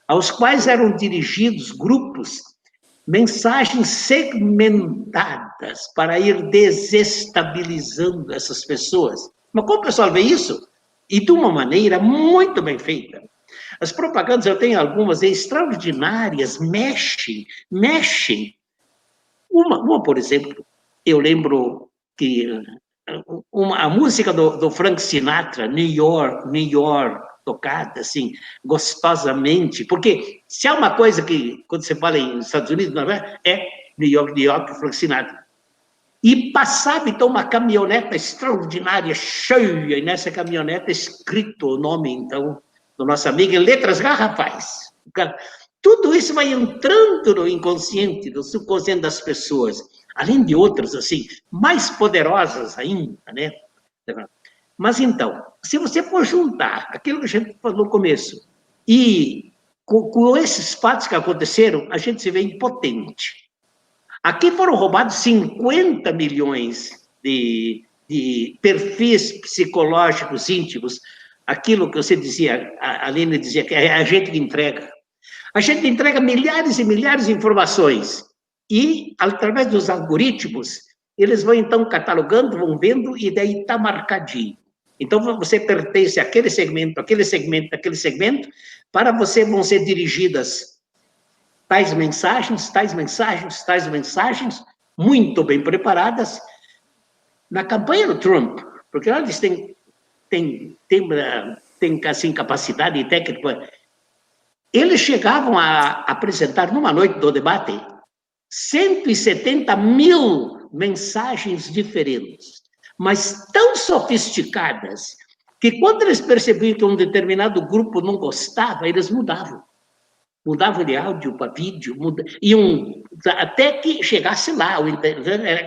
aos quais eram dirigidos grupos, mensagens segmentadas para ir desestabilizando essas pessoas. Mas como o pessoal vê isso? E de uma maneira muito bem feita. As propagandas, eu tenho algumas extraordinárias, mexem. Uma, por exemplo, eu lembro que a música do Frank Sinatra, New York, tocada assim, gostosamente, porque se há uma coisa que, quando você fala em Estados Unidos, é New York, Frank Sinatra. E passava, então, uma caminhoneta extraordinária, cheia, e nessa caminhoneta escrito o nome, então, do nosso amigo, em letras garrafais. Tudo isso vai entrando no inconsciente, no subconsciente das pessoas, além de outras, assim, mais poderosas ainda, né? Mas, então, se você for juntar aquilo que a gente falou no começo e com esses fatos que aconteceram, a gente se vê impotente. Aqui foram roubados 50 milhões de perfis psicológicos íntimos, aquilo que você dizia, a Aline dizia, que é a gente que entrega. A gente entrega milhares e milhares de informações e, através dos algoritmos, eles vão, então, catalogando, vão vendo, e daí está marcadinho. Então, você pertence àquele segmento, para você vão ser dirigidas tais mensagens, muito bem preparadas, na campanha do Trump, porque eles têm assim, capacidade técnica. Eles chegavam a apresentar, numa noite do debate, 170 mil mensagens diferentes, mas tão sofisticadas, que quando eles percebiam que um determinado grupo não gostava, eles mudavam de áudio para vídeo, até que chegasse lá, o interessante era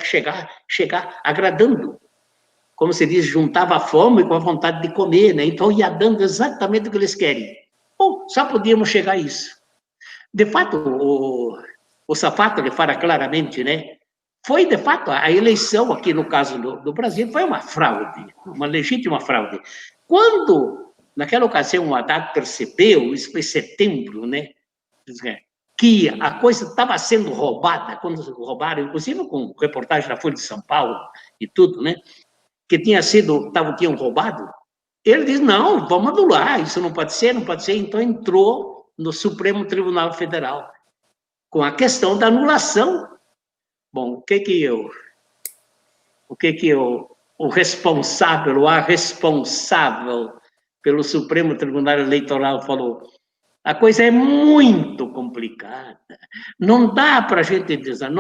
chegar agradando. Como se diz, juntava a fome com a vontade de comer, né? Então ia dando exatamente o que eles querem. Bom, só podíamos chegar a isso. De fato, o Safato lhe fala claramente, né? Foi, de fato, a eleição aqui, no caso do Brasil, foi uma fraude, uma legítima fraude. Quando, naquela ocasião, o Haddad percebeu, isso foi em setembro, né? Que a coisa estava sendo roubada, quando roubaram, inclusive com reportagem da Folha de São Paulo e tudo, né? Que tinham roubado. Ele disse, não, vamos anular, isso não pode ser. Então entrou no Supremo Tribunal Federal com a questão da anulação. Bom, o responsável, ou a responsável pelo Supremo Tribunal Eleitoral falou: a coisa é muito complicada, não dá para a gente dizer,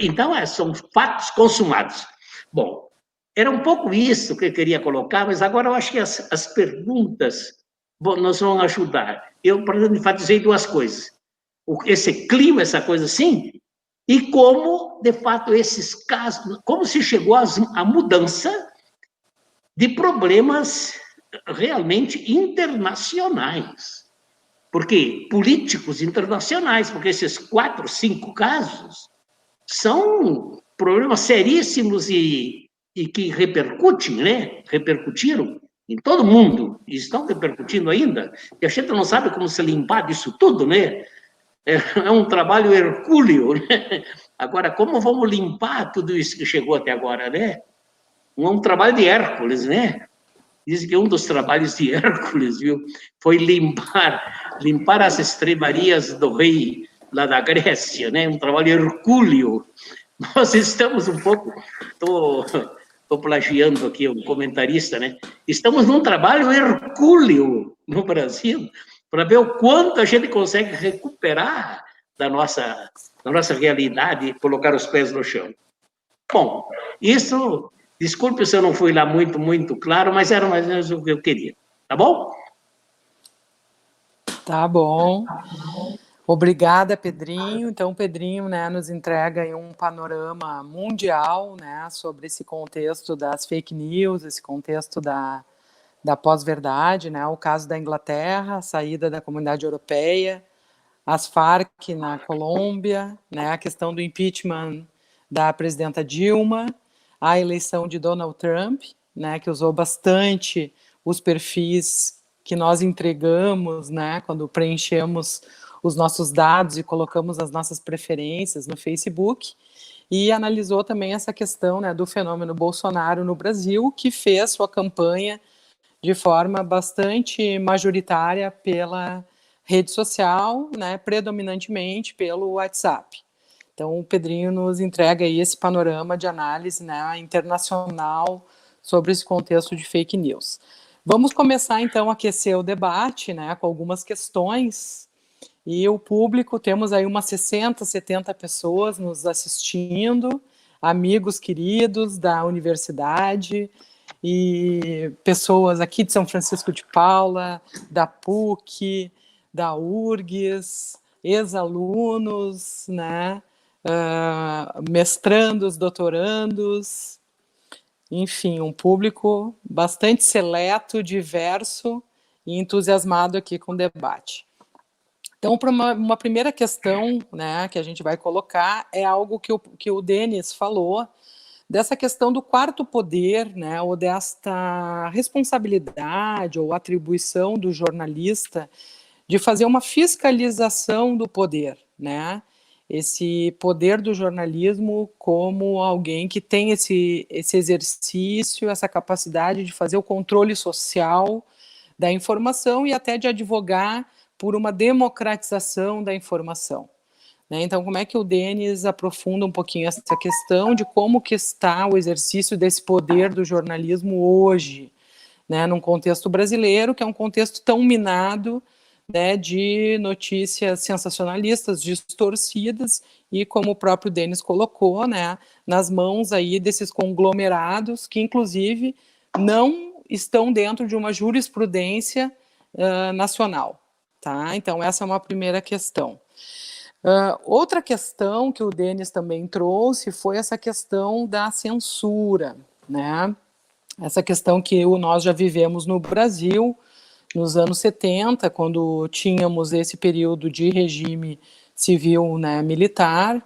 Então, são fatos consumados. Bom, era um pouco isso que eu queria colocar, mas agora eu acho que as perguntas nos vão ajudar. Eu, de fato, dizer duas coisas. Esse clima, essa coisa assim, e como, de fato, esses casos, como se chegou à mudança de problemas realmente internacionais. Porque políticos internacionais, porque esses 4, 5 casos são problemas seríssimos e que repercutem, né? Repercutiram em todo mundo, e estão repercutindo ainda, e a gente não sabe como se limpar disso tudo, né? É um trabalho hercúleo, né? Agora, como vamos limpar tudo isso que chegou até agora, né? É um trabalho de Hércules, né? Diz que um dos trabalhos de Hércules, viu, foi limpar as estrebarias do rei lá da Grécia, né? Um trabalho hercúleo. Nós estamos um pouco, estou plagiando aqui um comentarista, né? Estamos num trabalho hercúleo no Brasil para ver o quanto a gente consegue recuperar da nossa realidade e colocar os pés no chão. Bom, isso... Desculpe se eu não fui lá muito claro, mas era mais ou menos o que eu queria. Tá bom? Tá bom. Obrigada, Pedrinho. Então, Pedrinho, né, nos entrega aí um panorama mundial, né, sobre esse contexto das fake news, esse contexto da pós-verdade, né, o caso da Inglaterra, a saída da Comunidade Europeia, as Farc na Colômbia, né, a questão do impeachment da presidenta Dilma, a eleição de Donald Trump, né, que usou bastante os perfis que nós entregamos, né, quando preenchemos os nossos dados e colocamos as nossas preferências no Facebook, e analisou também essa questão, né, do fenômeno Bolsonaro no Brasil, que fez sua campanha de forma bastante majoritária pela rede social, né, predominantemente pelo WhatsApp. Então, o Pedrinho nos entrega aí esse panorama de análise, né, internacional sobre esse contexto de fake news. Vamos começar, então, a aquecer o debate, né, com algumas questões. E o público, temos aí umas 60, 70 pessoas nos assistindo, amigos queridos da universidade e pessoas aqui de São Francisco de Paula, da PUC, da URGS, ex-alunos, né, mestrandos, doutorandos, enfim, um público bastante seleto, diverso e entusiasmado aqui com o debate. Então, para uma primeira questão, né, que a gente vai colocar, é algo que o Denis falou, dessa questão do quarto poder, né, ou desta responsabilidade ou atribuição do jornalista de fazer uma fiscalização do poder, né, esse poder do jornalismo como alguém que tem esse exercício, essa capacidade de fazer o controle social da informação e até de advogar por uma democratização da informação. Né? Então, como é que o Denis aprofunda um pouquinho essa questão de como que está o exercício desse poder do jornalismo hoje, né, num contexto brasileiro, que é um contexto tão minado, né, de notícias sensacionalistas, distorcidas, e como o próprio Denis colocou, né, nas mãos aí desses conglomerados, que inclusive não estão dentro de uma jurisprudência nacional. Tá? Então, essa é uma primeira questão. Outra questão que o Denis também trouxe foi essa questão da censura, né? Essa questão que nós já vivemos no Brasil nos anos 70, quando tínhamos esse período de regime civil, né, militar,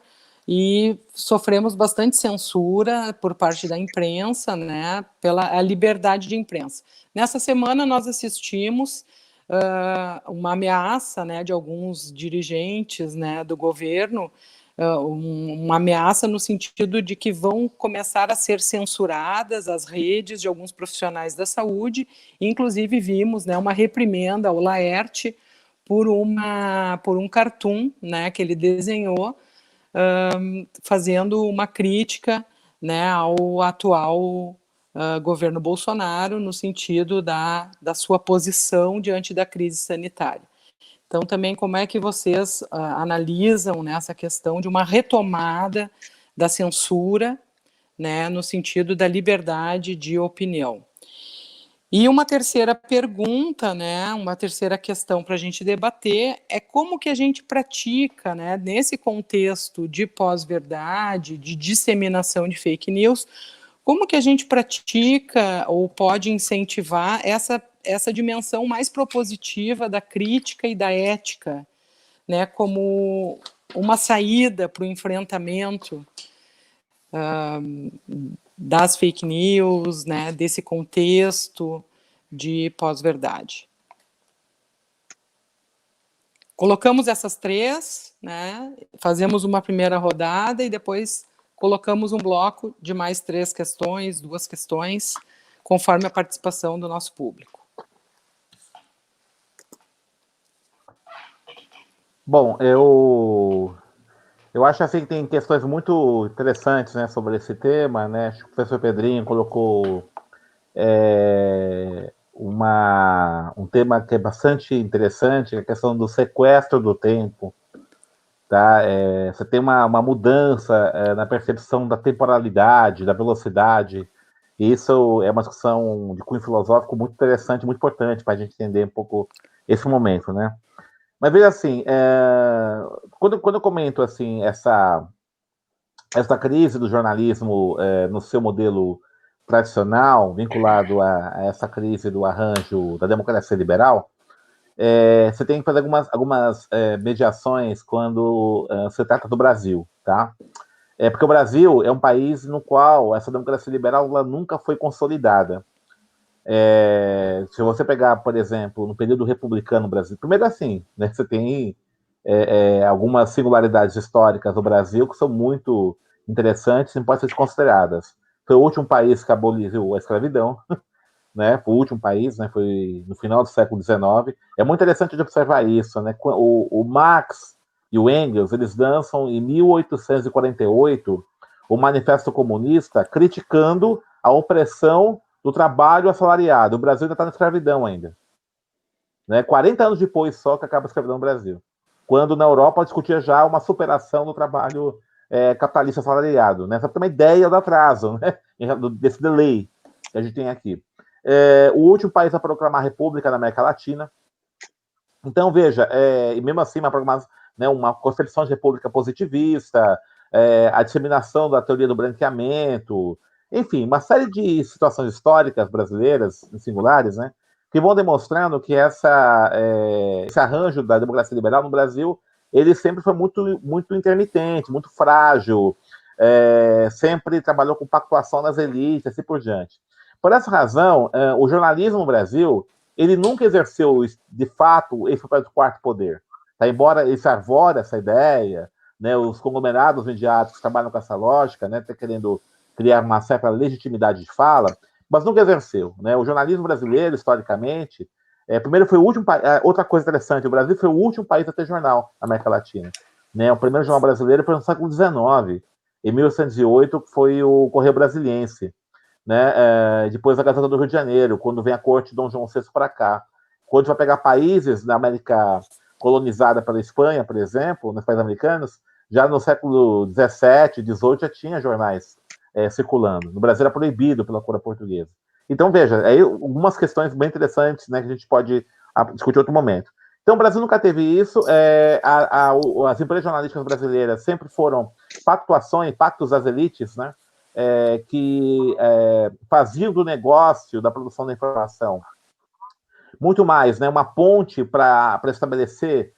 e sofremos bastante censura por parte da imprensa, né, pela a liberdade de imprensa. Nessa semana nós assistimos uma ameaça, né, de alguns dirigentes, né, do governo, uma ameaça no sentido de que vão começar a ser censuradas as redes de alguns profissionais da saúde, inclusive vimos, né, uma reprimenda ao Laerte por um cartoon, né, que ele desenhou, fazendo uma crítica, né, ao atual governo Bolsonaro, no sentido da sua posição diante da crise sanitária. Então, também, como é que vocês analisam, né, essa questão de uma retomada da censura, né, no sentido da liberdade de opinião? E uma terceira pergunta, né, uma terceira questão para a gente debater é como que a gente pratica, né, nesse contexto de pós-verdade, de disseminação de fake news, como que a gente pratica ou pode incentivar essa dimensão mais propositiva da crítica e da ética, né, como uma saída para o enfrentamento das fake news, né, desse contexto de pós-verdade. Colocamos essas três, né, fazemos uma primeira rodada e depois colocamos um bloco de mais 3 questões, 2 questões, conforme a participação do nosso público. Bom, eu acho assim que tem questões muito interessantes, né, sobre esse tema, né? Acho que o professor Pedrinho colocou um tema que é bastante interessante, a questão do sequestro do tempo. Tá? Você tem uma mudança na percepção da temporalidade, da velocidade, e isso é uma discussão de cunho filosófico muito interessante, muito importante para a gente entender um pouco esse momento, né? Mas veja assim, quando eu comento assim essa crise do jornalismo no seu modelo tradicional, vinculado a essa crise do arranjo da democracia liberal, você tem que fazer algumas mediações quando se trata do Brasil, tá? Porque o Brasil é um país no qual essa democracia liberal ela nunca foi consolidada. Se você pegar, por exemplo, no período republicano no Brasil, primeiro assim, né, você tem algumas singularidades históricas do Brasil que são muito interessantes e podem ser consideradas. Foi o último país que aboliu a escravidão, né? Foi o último país, né? Foi no final do século XIX. É muito interessante de observar isso, né? O Marx e o Engels, eles lançam em 1848 o Manifesto Comunista criticando a opressão do trabalho assalariado. O Brasil ainda está na escravidão ainda. Né? 40 anos depois só que acaba a escravidão no Brasil. Quando na Europa discutia já uma superação do trabalho capitalista assalariado. Né? Só para ter uma ideia do atraso, né? Desse delay que a gente tem aqui. O último país a proclamar a República na América Latina. Então, veja, e mesmo assim, uma concepção de república positivista, a disseminação da teoria do branqueamento, enfim, uma série de situações históricas brasileiras, singulares, né, que vão demonstrando que esse arranjo da democracia liberal no Brasil, ele sempre foi muito, muito intermitente, muito frágil, sempre trabalhou com pactuação nas elites, assim por diante. Por essa razão, o jornalismo no Brasil, ele nunca exerceu, de fato, esse papel do quarto poder. Tá? Embora ele se arvore essa ideia, né, os conglomerados midiáticos trabalham com essa lógica, né, tá querendo criar uma certa legitimidade de fala, mas nunca exerceu. Né? O jornalismo brasileiro, historicamente, primeiro foi o último outra coisa interessante, o Brasil foi o último país a ter jornal na América Latina. Né? O primeiro jornal brasileiro foi no século XIX. Em 1808 foi o Correio Brasiliense. Né? Depois a Gazeta do Rio de Janeiro, quando vem a corte de Dom João VI para cá. Quando vai pegar países da América colonizada pela Espanha, por exemplo, nos países americanos, já no século XVII, XVIII já tinha jornais circulando. No Brasil era proibido pela coroa portuguesa. Então, veja, aí algumas questões bem interessantes, né, que a gente pode discutir em outro momento. Então, o Brasil nunca teve isso. As empresas jornalísticas brasileiras sempre foram pactos das elites, né? Que faziam do negócio, da produção da informação, muito mais, né, uma ponte para estabelecer,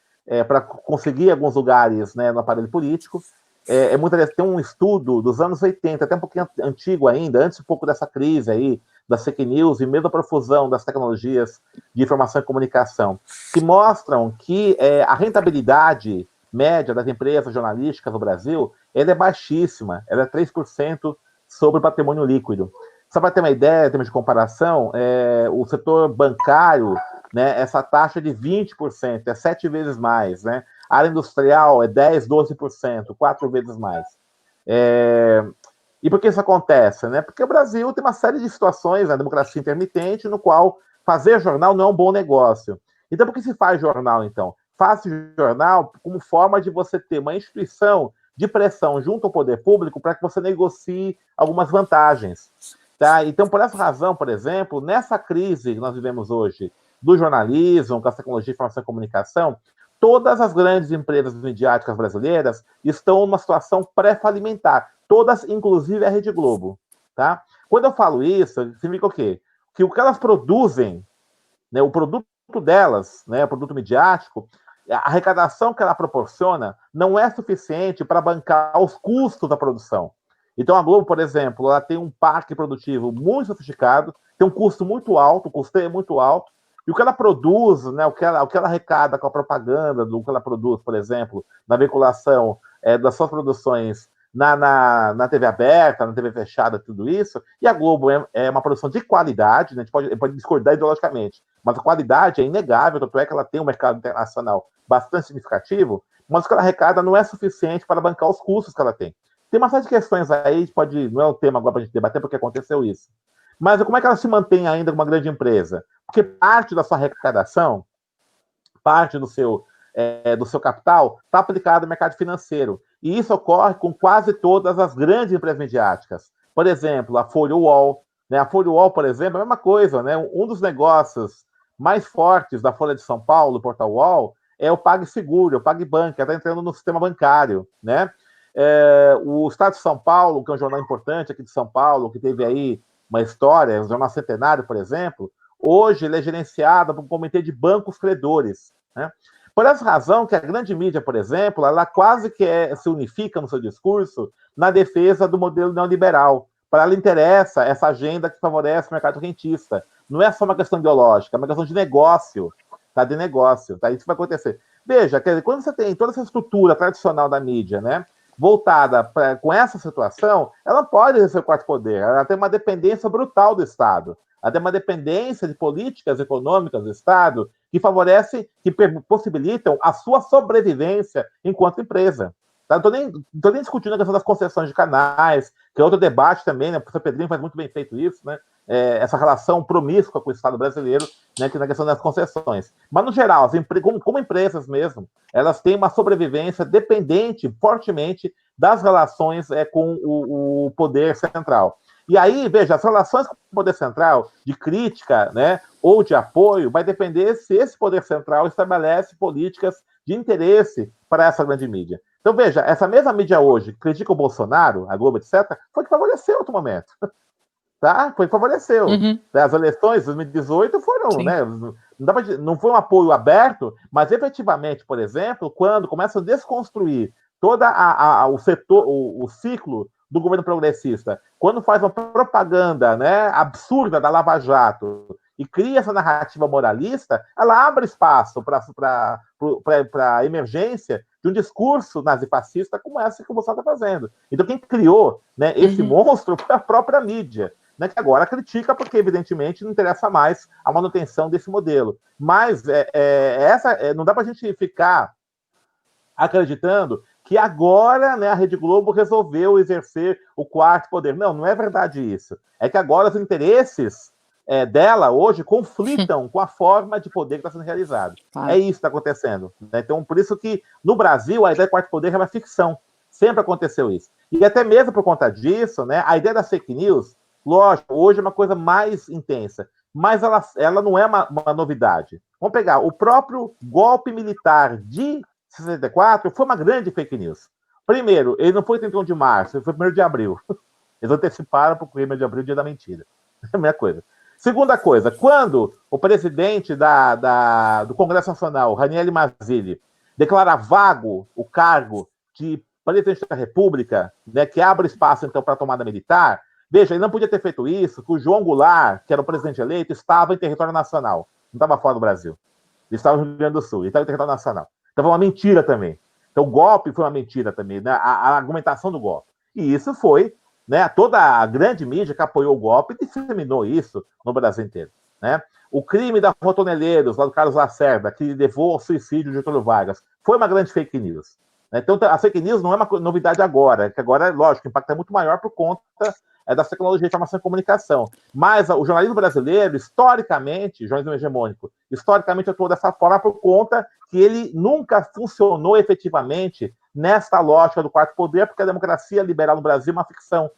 para conseguir alguns lugares, né, no aparelho político. Muito interessante, tem um estudo dos anos 80, até um pouquinho antigo ainda, antes um pouco dessa crise aí, das fake news e mesmo da profusão das tecnologias de informação e comunicação, que mostram que a rentabilidade média das empresas jornalísticas no Brasil, ela é baixíssima, ela é 3% sobre o patrimônio líquido. Só para ter uma ideia, em termos de comparação, o setor bancário, né, essa taxa é de 20%, é 7 vezes mais. Né? A área industrial é 10%, 12%, 4 vezes mais. E por que isso acontece? Né? Porque o Brasil tem uma série de situações na democracia intermitente, no qual fazer jornal não é um bom negócio. Então, por que se faz jornal, então? Faz-se jornal como forma de você ter uma instituição de pressão junto ao poder público para que você negocie algumas vantagens. Tá? Então, por essa razão, por exemplo, nessa crise que nós vivemos hoje do jornalismo, com a tecnologia de informação e comunicação, todas as grandes empresas midiáticas brasileiras estão numa situação pré-falimentar. Todas, inclusive a Rede Globo. Tá? Quando eu falo isso, significa o quê? Que o que elas produzem, né, o produto delas, né, o produto midiático, a arrecadação que ela proporciona não é suficiente para bancar os custos da produção. Então, a Globo, por exemplo, ela tem um parque produtivo muito sofisticado, tem um custo muito alto, o custeio é muito alto, e o que ela produz, né, o que ela arrecada com a propaganda, do que ela produz, por exemplo, na veiculação das suas produções na TV aberta, na TV fechada, tudo isso, e a Globo é uma produção de qualidade, né, a gente pode discordar ideologicamente, mas a qualidade é inegável, tanto é que ela tem um mercado internacional bastante significativo, mas o que ela arrecada não é suficiente para bancar os custos que ela tem. Tem uma série de questões aí, não é o tema agora para a gente debater, porque aconteceu isso. Mas como é que ela se mantém ainda como uma grande empresa? Porque parte da sua arrecadação, parte do seu capital, está aplicado no mercado financeiro. E isso ocorre com quase todas as grandes empresas midiáticas. Por exemplo, a Folha UOL. Né? A Folha UOL, por exemplo, é a mesma coisa. Né? Um dos negócios mais fortes da Folha de São Paulo, o portal UOL, é o PagSeguro, o PagBank, que está entrando no sistema bancário. Né? O Estado de São Paulo, que é um jornal importante aqui de São Paulo, que teve aí uma história, um jornal centenário, por exemplo, hoje ele é gerenciado por um comitê de bancos credores, né? Por essa razão que a grande mídia, por exemplo, ela quase que se unifica no seu discurso na defesa do modelo neoliberal. Para ela interessa essa agenda que favorece o mercado rentista. Não é só uma questão ideológica, é uma questão de negócio, tá? De negócio, tá? Isso vai acontecer. Veja, quer dizer, quando você tem toda essa estrutura tradicional da mídia, né, voltada com essa situação, ela não pode exercer o quarto poder, ela tem uma dependência brutal do Estado, ela tem uma dependência de políticas econômicas do Estado que favorecem, que possibilitam a sua sobrevivência enquanto empresa. Tá? Não estou nem discutindo a questão das concessões de canais, que é outro debate também, né? O professor Pedrinho faz muito bem feito isso, né? Essa relação promíscua com o Estado brasileiro, né, que na questão das concessões. Mas, no geral, como empresas mesmo, elas têm uma sobrevivência dependente, fortemente, das relações com o poder central. E aí, veja, as relações com o poder central, de crítica, né, ou de apoio, vai depender se esse poder central estabelece políticas de interesse para essa grande mídia. Então, veja, essa mesma mídia hoje critica o Bolsonaro, a Globo, etc., foi que favoreceu em outro momento. Tá? Foi que favoreceu. Uhum. As eleições de 2018 foram, né? Não foi um apoio aberto, mas efetivamente, por exemplo, quando começam a desconstruir todo o setor, o ciclo do governo progressista, quando faz uma propaganda, né, absurda da Lava Jato e cria essa narrativa moralista, ela abre espaço para a emergência de um discurso nazifascista como essa que o Bolsonaro está fazendo. Então, quem criou, né, esse monstro foi a própria mídia, né, que agora critica porque, evidentemente, não interessa mais a manutenção desse modelo. Mas não dá para a gente ficar acreditando que agora, né, a Rede Globo resolveu exercer o quarto poder. Não, não é verdade isso. É que agora os interesses dela hoje conflitam com a forma de poder que está sendo realizado. É isso que está acontecendo. Né? Então, por isso que no Brasil a ideia do quarto poder é uma ficção. Sempre aconteceu isso. E até mesmo por conta disso, né, a ideia das fake news, lógico, hoje é uma coisa mais intensa, mas ela não é uma novidade. Vamos pegar o próprio golpe militar de 64, foi uma grande fake news. Primeiro, ele não foi 31 de março, ele foi 1º de abril. Eles anteciparam para o 1º de abril, dia da mentira. É a primeira coisa. Segunda coisa, quando o presidente do Congresso Nacional, Ranieri Mazzilli, declara vago o cargo de presidente da República, né, que abre espaço, então, para a tomada militar, veja, ele não podia ter feito isso, porque o João Goulart, que era o presidente eleito, estava em território nacional, não estava fora do Brasil. Ele estava no Rio Grande do Sul, ele estava em território nacional. Então, foi uma mentira também. Então, o golpe foi uma mentira também, né? A argumentação do golpe. E isso foi, né, toda a grande mídia que apoiou o golpe disseminou isso no Brasil inteiro, né? O crime da Rotoneleiros, lá do Carlos Lacerda, que levou ao suicídio de Getúlio Vargas, foi uma grande fake news. Né? Então, a fake news não é uma novidade agora, que agora, lógico, o impacto é muito maior por conta das tecnologias de informação e comunicação. Mas o jornalismo brasileiro, historicamente, jornalismo hegemônico, historicamente atuou dessa forma por conta que ele nunca funcionou efetivamente nessa lógica do quarto poder, porque a democracia liberal no Brasil é uma ficção,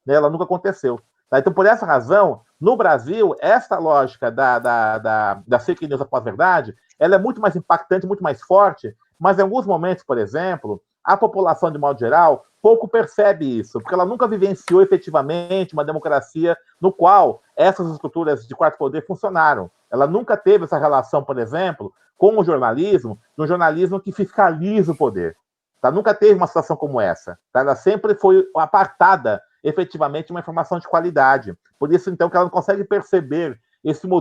né? Ela nunca aconteceu. Tá? Então, por essa razão, no Brasil, essa lógica da fake news após verdade, ela é muito mais impactante, muito mais forte, mas em alguns momentos, por exemplo, a população, de modo geral, pouco percebe isso, porque ela nunca vivenciou efetivamente uma democracia no qual essas estruturas de quarto poder funcionaram. Ela nunca teve essa relação, por exemplo, com o jornalismo, no jornalismo que fiscaliza o poder. Tá? Nunca teve uma situação como essa. Tá? Ela sempre foi apartada, efetivamente, de uma informação de qualidade. Por isso, então, que ela não consegue perceber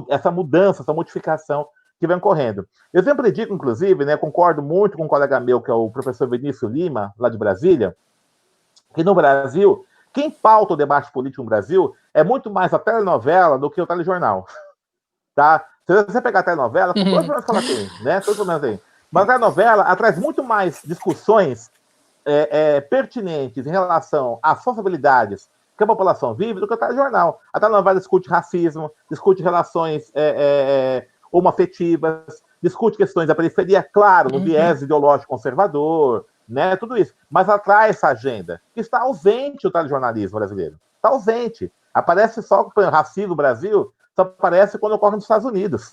essa mudança, essa modificação que vem ocorrendo. Eu sempre digo, inclusive, né, concordo muito com um colega meu, que é o professor Vinícius Lima, lá de Brasília, que no Brasil, quem pauta o debate político no Brasil é muito mais a telenovela do que o telejornal. Tá? Se você pegar a telenovela, com todos os problemas que ela tem, né? Todos os problemas tem. Mas a telenovela traz muito mais discussões pertinentes em relação às sociabilidades que a população vive do que o telejornal. A telenovela discute racismo, discute relações homoafetivas, discute questões da periferia, claro, no viés ideológico conservador, né, tudo isso. Mas ela traz essa agenda, que está ausente o telejornalismo brasileiro. Está ausente. Aparece só o racismo no Brasil, só aparece quando ocorre nos Estados Unidos.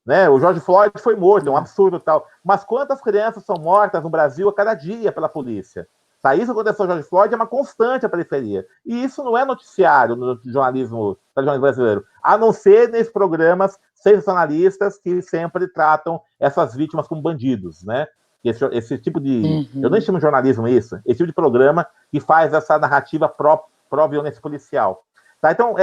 Né? O George Floyd foi morto, é um absurdo tal. Mas quantas crianças são mortas no Brasil a cada dia pela polícia? Tá? Isso que aconteceu com George Floyd é uma constante à periferia. E isso não é noticiário no jornalismo brasileiro, a não ser nesses programas sensacionalistas que sempre tratam essas vítimas como bandidos, né? Esse tipo de... Eu nem chamo de jornalismo isso, esse tipo de programa que faz essa narrativa pró-violência policial. Tá? Então,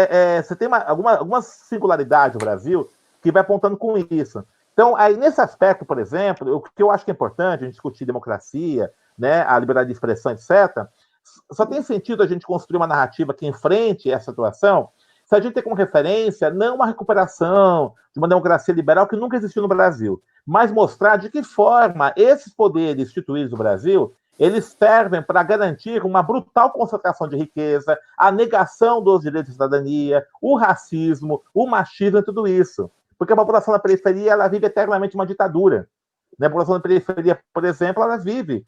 você tem algumas singularidades no Brasil que vai apontando com isso. Então, aí, nesse aspecto, por exemplo, o que eu acho que é importante a gente discutir democracia, né, a liberdade de expressão, etc., só tem sentido a gente construir uma narrativa que enfrente essa situação se a gente tem como referência não uma recuperação de uma democracia liberal que nunca existiu no Brasil, mas mostrar de que forma esses poderes instituídos no Brasil eles servem para garantir uma brutal concentração de riqueza, a negação dos direitos de cidadania, o racismo, o machismo e tudo isso. Porque a população da periferia ela vive eternamente uma ditadura. Né? A população da periferia, por exemplo, ela vive,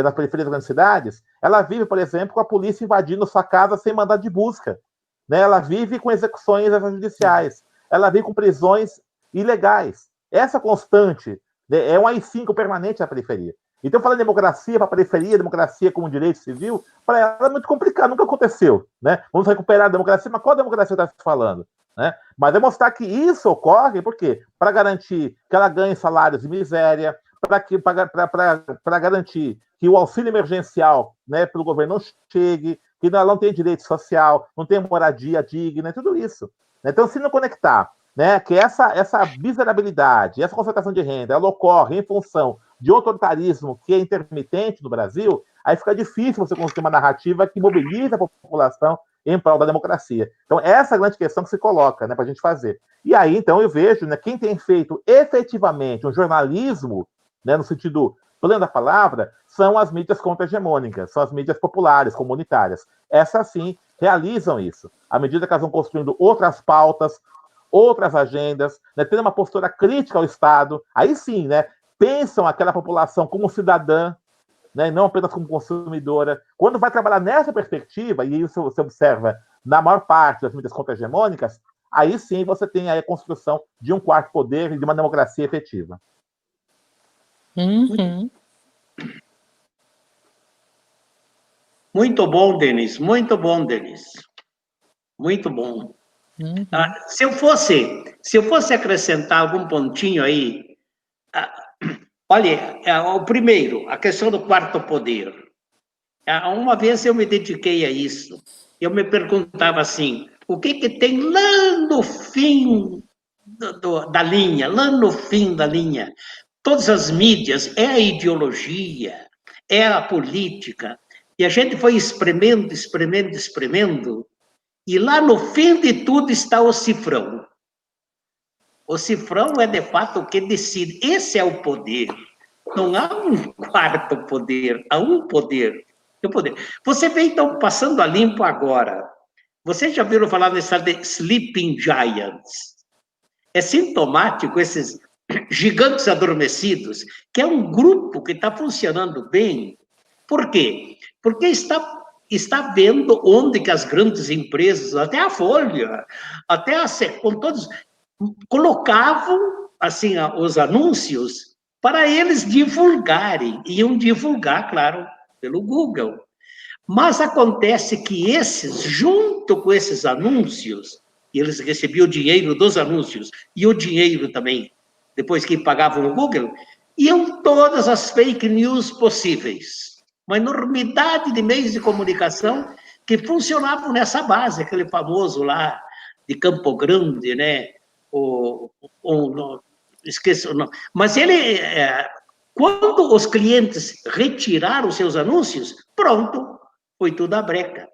na periferia das grandes cidades, ela vive, por exemplo, com a polícia invadindo sua casa sem mandado de busca. Né? Ela vive com execuções extrajudiciais. Ela vive com prisões ilegais. Essa constante, né, é um AI-5 permanente na periferia. Então, falando de democracia para a periferia, democracia como direito civil, para ela é muito complicado, nunca aconteceu. Né? Vamos recuperar a democracia, mas qual democracia está falando? Né? Mas é mostrar que isso ocorre, por quê? Para garantir que ela ganhe salários de miséria, para garantir que o auxílio emergencial, né, pelo governo não chegue, que ela não tem direito social, não tem moradia digna, tudo isso. Então, se não conectar, né, que essa miserabilidade, essa concentração de renda, ela ocorre em função de autoritarismo que é intermitente no Brasil, aí fica difícil você construir uma narrativa que mobilize a população em prol da democracia. Então, essa é a grande questão que se coloca, né, para a gente fazer. E aí, então, eu vejo, né, quem tem feito efetivamente um jornalismo, né, no sentido pleno da palavra, são as mídias contra-hegemônicas, são as mídias populares, comunitárias. Essas, sim, realizam isso. À medida que elas vão construindo outras pautas, outras agendas, né, tendo uma postura crítica ao Estado, aí sim, né, pensam aquela população como cidadã, né, não apenas como consumidora. Quando vai trabalhar nessa perspectiva, e isso você observa na maior parte das mídias contra-hegemônicas, aí sim você tem aí a construção de um quarto poder e de uma democracia efetiva. Muito bom, Denis. Muito bom, Denis. Muito bom. Se eu fosse acrescentar algum pontinho aí, olha, o primeiro, a questão do quarto poder. Uma vez eu me dediquei a isso. Eu me perguntava assim, o que tem lá no fim da linha, lá no fim da linha? Todas as mídias, é a ideologia, é a política, e a gente foi espremendo, e lá no fim de tudo está o cifrão. O cifrão é, de fato, o que decide. Esse é o poder. Não há um quarto poder, há um poder. Você vê, então, passando a limpo agora. Vocês já viram falar nessa de Sleeping Giants? É sintomático esses gigantes adormecidos, que é um grupo que está funcionando bem. Por quê? Porque está vendo onde que as grandes empresas, até a Folha, com todos, colocavam assim os anúncios para eles divulgarem. Iam divulgar, claro, pelo Google. Mas acontece que junto com esses anúncios, eles recebiam o dinheiro dos anúncios e o dinheiro também, depois que pagavam o Google, iam todas as fake news possíveis. Uma enormidade de meios de comunicação que funcionavam nessa base, aquele famoso lá de Campo Grande, né? Esqueço o nome. Mas quando os clientes retiraram seus anúncios, pronto, foi tudo a breca.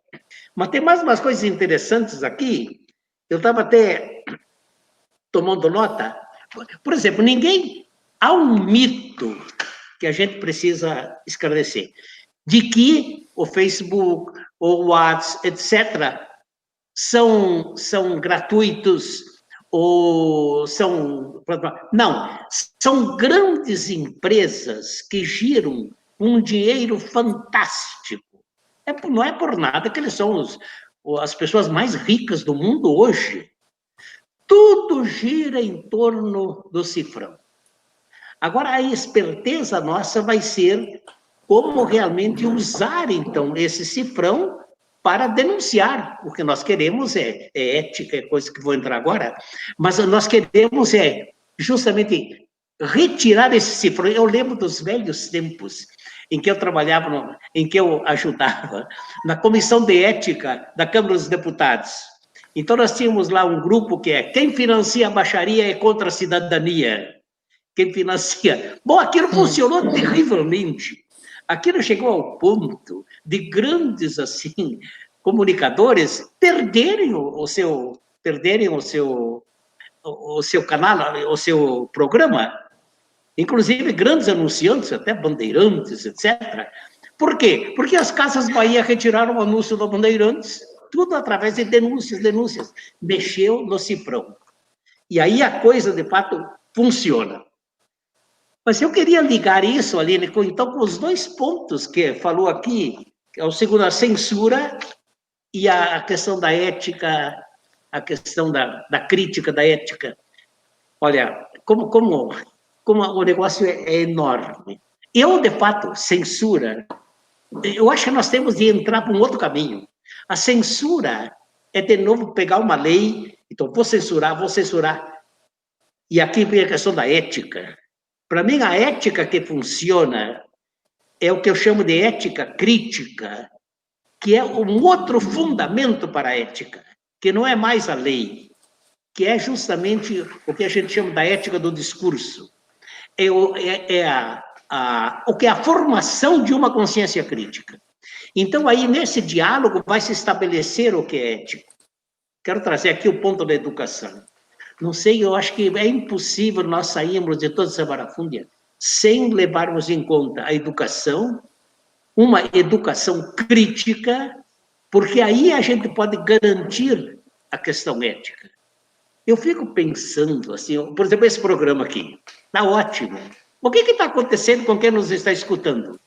Mas tem mais umas coisas interessantes aqui. Eu estava até tomando nota. Por exemplo, há um mito que a gente precisa esclarecer, de que o Facebook, o WhatsApp, etc., são gratuitos ou são... Não, são grandes empresas que giram um dinheiro fantástico. Não é por nada que eles são as pessoas mais ricas do mundo hoje. Tudo gira em torno do cifrão. Agora, a esperteza nossa vai ser como realmente usar, então, esse cifrão para denunciar. O que nós queremos é ética, é coisa que vou entrar agora, mas nós queremos justamente retirar esse cifrão. Eu lembro dos velhos tempos em que eu trabalhava, em que eu ajudava na Comissão de Ética da Câmara dos Deputados. Então, nós tínhamos lá um grupo que quem financia a baixaria é contra a cidadania. Quem financia... Bom, aquilo funcionou terrivelmente. Aquilo chegou ao ponto de grandes, assim, comunicadores perderem o seu canal, o seu programa. Inclusive grandes anunciantes, até Bandeirantes, etc. Por quê? Porque as Casas Bahia retiraram o anúncio do Bandeirantes, tudo através de denúncias. Mexeu no cifrão. E aí a coisa, de fato, funciona. Mas eu queria ligar isso, Aline, então, com os dois pontos que falou aqui, que é o segundo, a censura e a questão da ética, a questão da crítica da ética. Olha, como o negócio é enorme. Eu, de fato, censura, eu acho que nós temos de entrar por um outro caminho. A censura é, de novo, pegar uma lei, então, vou censurar. E aqui vem a questão da ética. Para mim, a ética que funciona é o que eu chamo de ética crítica, que é um outro fundamento para a ética, que não é mais a lei, que é justamente o que a gente chama da ética do discurso. O que é a formação de uma consciência crítica. Então, aí, nesse diálogo, vai se estabelecer o que é ético. Quero trazer aqui o ponto da educação. Não sei, eu acho que é impossível nós sairmos de toda essa barafúndia sem levarmos em conta a educação, uma educação crítica, porque aí a gente pode garantir a questão ética. Eu fico pensando, assim, por exemplo, esse programa aqui, está ótimo. O que está acontecendo com quem nos está escutando?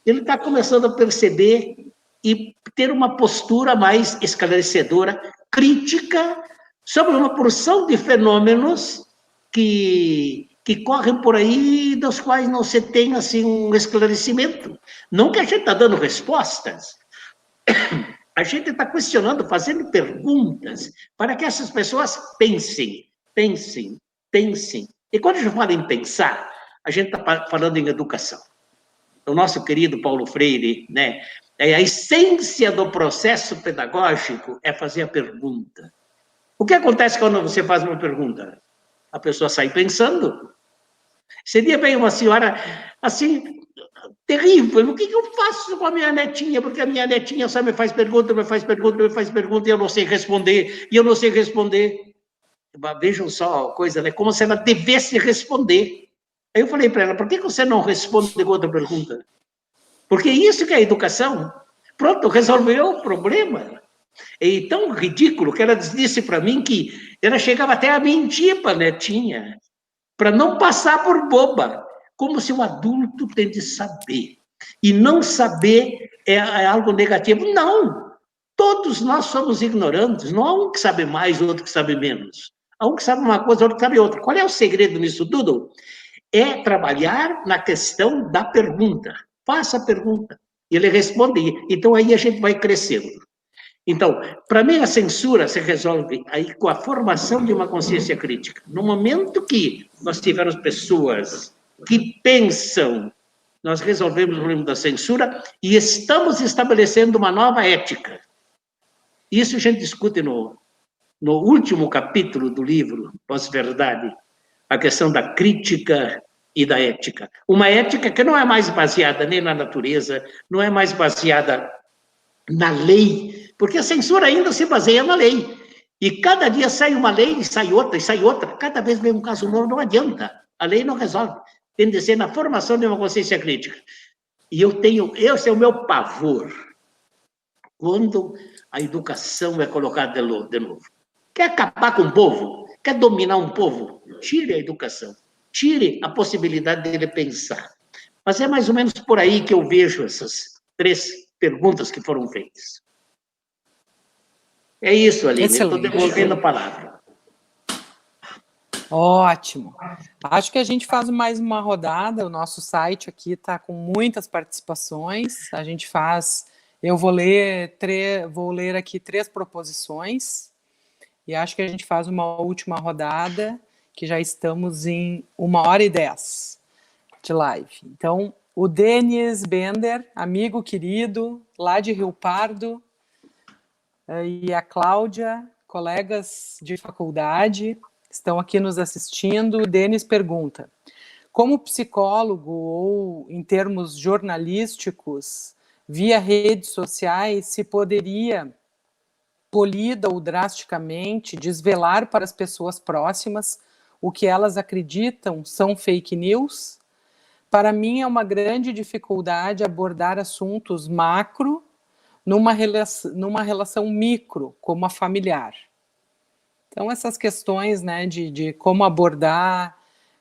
Ele está começando a perceber e ter uma postura mais esclarecedora, crítica, sobre uma porção de fenômenos que correm por aí, dos quais não se tem, assim, um esclarecimento. Não que a gente está dando respostas, a gente está questionando, fazendo perguntas, para que essas pessoas pensem. E quando a gente fala em pensar, a gente está falando em educação. O nosso querido Paulo Freire, né? A essência do processo pedagógico é fazer a pergunta. O que acontece quando você faz uma pergunta? A pessoa sai pensando. Seria bem uma senhora, assim, terrível. O que eu faço com a minha netinha? Porque a minha netinha só me faz pergunta, e eu não sei responder, Vejam só a coisa, né? Como se ela devesse responder. Aí eu falei para ela, por que você não responde com outra pergunta? Porque isso que é educação. Pronto, resolveu o problema. É tão ridículo que ela disse para mim que ela chegava até a mentir para a netinha, para não passar por boba, como se o adulto tem de saber. E não saber é algo negativo. Não! Todos nós somos ignorantes. Não há um que sabe mais, outro que sabe menos. Há um que sabe uma coisa, outro que sabe outra. Qual é o segredo nisso tudo? É trabalhar na questão da pergunta. Faça a pergunta. E ele responde. Então, aí a gente vai crescendo. Então, para mim, a censura se resolve aí com a formação de uma consciência crítica. No momento que nós tivermos pessoas que pensam, nós resolvemos o problema da censura e estamos estabelecendo uma nova ética. Isso a gente discute no último capítulo do livro, Pós-Verdade, a questão da crítica e da ética. Uma ética que não é mais baseada nem na natureza, não é mais baseada na lei, porque a censura ainda se baseia na lei. E cada dia sai uma lei, e sai outra. Cada vez vem um caso novo, não adianta. A lei não resolve. Tem de ser na formação de uma consciência crítica. E esse é o meu pavor. Quando a educação é colocada de novo. Quer acabar com o povo? Quer dominar um povo? Tire a educação. Tire a possibilidade dele pensar. Mas é mais ou menos por aí que eu vejo essas 3 perguntas que foram feitas. É isso, Aline. Estou devolvendo a palavra. Ótimo. Acho que a gente faz mais uma rodada. O nosso site aqui está com muitas participações. A gente faz. Eu vou ler aqui 3 proposições e acho que a gente faz uma última rodada, que já estamos em 1h10 de live. Então, o Denis Bender, amigo querido, lá de Rio Pardo, e a Cláudia, colegas de faculdade, estão aqui nos assistindo. O Denis pergunta: como psicólogo ou em termos jornalísticos, via redes sociais, se poderia, polida ou drasticamente, desvelar para as pessoas próximas o que elas acreditam são fake news? Para mim é uma grande dificuldade abordar assuntos macro numa relação micro, como a familiar. Então, essas questões, né, de como abordar,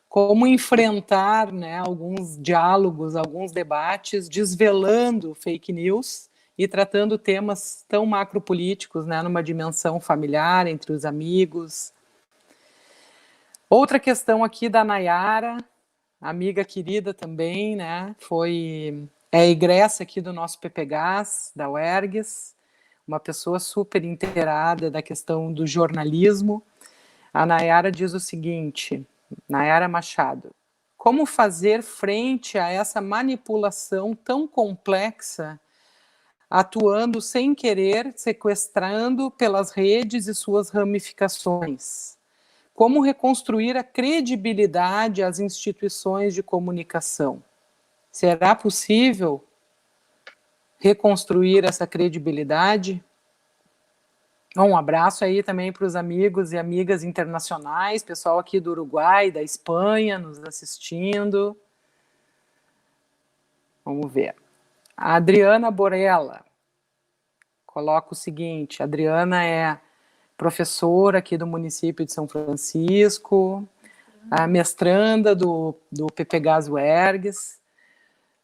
como enfrentar, né, alguns diálogos, alguns debates, desvelando fake news e tratando temas tão macropolíticos, né, numa dimensão familiar, entre os amigos. Outra questão aqui da Nayara, amiga querida também, né, é egressa aqui do nosso PPGás, da UERGS, uma pessoa super inteirada da questão do jornalismo. A Nayara diz o seguinte, Nayara Machado: como fazer frente a essa manipulação tão complexa, atuando sem querer, sequestrando pelas redes e suas ramificações? Como reconstruir a credibilidade às instituições de comunicação? Será possível reconstruir essa credibilidade? Um abraço aí também para os amigos e amigas internacionais, pessoal aqui do Uruguai, da Espanha, nos assistindo. Vamos ver. A Adriana Borella coloca o seguinte: a Adriana é professora aqui do município de São Francisco, a mestranda do PPGás UERGS.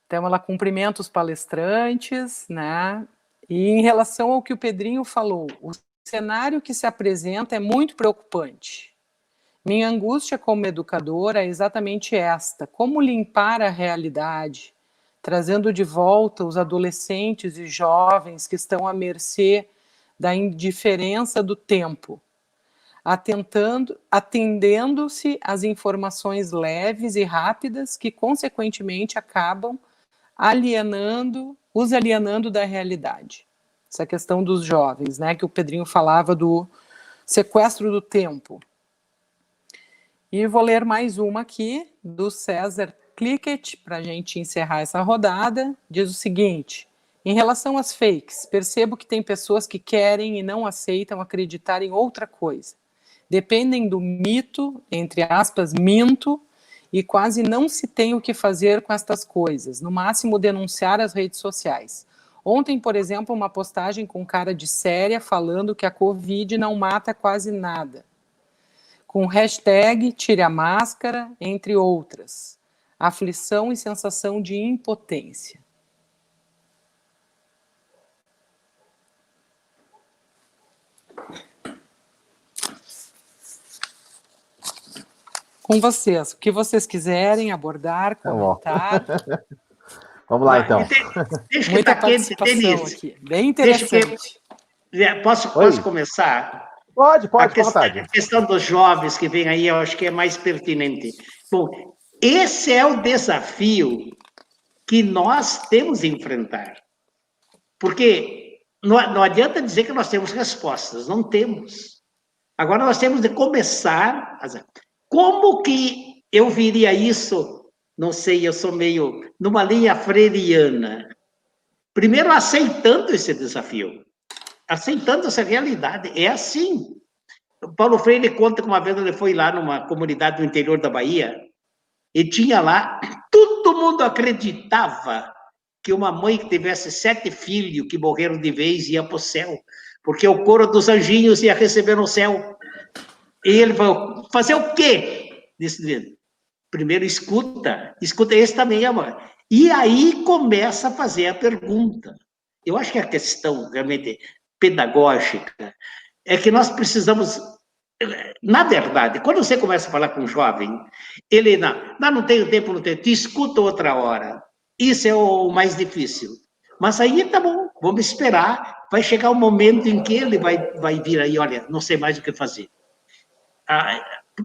Então, ela cumprimenta os palestrantes, né? E em relação ao que o Pedrinho falou, o cenário que se apresenta é muito preocupante. Minha angústia como educadora é exatamente esta: como limpar a realidade, trazendo de volta os adolescentes e jovens que estão à mercê da indiferença do tempo, atendendo-se às informações leves e rápidas que, consequentemente, acabam os alienando da realidade. Essa questão dos jovens, né, que o Pedrinho falava do sequestro do tempo. E vou ler mais uma aqui, do César Clicket, para a gente encerrar essa rodada. Diz o seguinte: em relação às fakes, percebo que tem pessoas que querem e não aceitam acreditar em outra coisa. Dependem do mito, entre aspas, minto, e quase não se tem o que fazer com estas coisas, no máximo denunciar as redes sociais. Ontem, por exemplo, uma postagem com cara de séria falando que a Covid não mata quase nada, com hashtag tire a máscara, entre outras. Aflição e sensação de impotência. Com vocês, o que vocês quiserem abordar, comentar. Vamos lá, então. Deixa Muita que tá quente, participação Denis. aqui, bem interessante. Posso começar? Pode, à vontade. A questão dos jovens que vem aí, eu acho que é mais pertinente. Bom, esse é o desafio que nós temos de enfrentar. Porque não adianta dizer que nós temos respostas, não temos. Agora nós temos de começar. Como que eu viria isso? Não sei, eu sou meio numa linha freiriana. Primeiro, aceitando esse desafio, aceitando essa realidade. É assim. O Paulo Freire conta que uma vez ele foi lá numa comunidade do interior da Bahia e tinha lá, todo mundo acreditava que uma mãe que tivesse 7 filhos que morreram de vez ia para o céu, porque o coro dos anjinhos ia receber no céu. E ele falou: fazer o quê? Disse: primeiro escuta esse também, amor. E aí começa a fazer a pergunta. Eu acho que a questão realmente pedagógica é que nós precisamos Na verdade, quando você começa a falar com um jovem, ele não tenho tempo, não tenho, te escuta outra hora. Isso é o mais difícil. Mas aí tá bom, vamos esperar. Vai chegar o momento em que ele vai vir aí, olha, não sei mais o que fazer.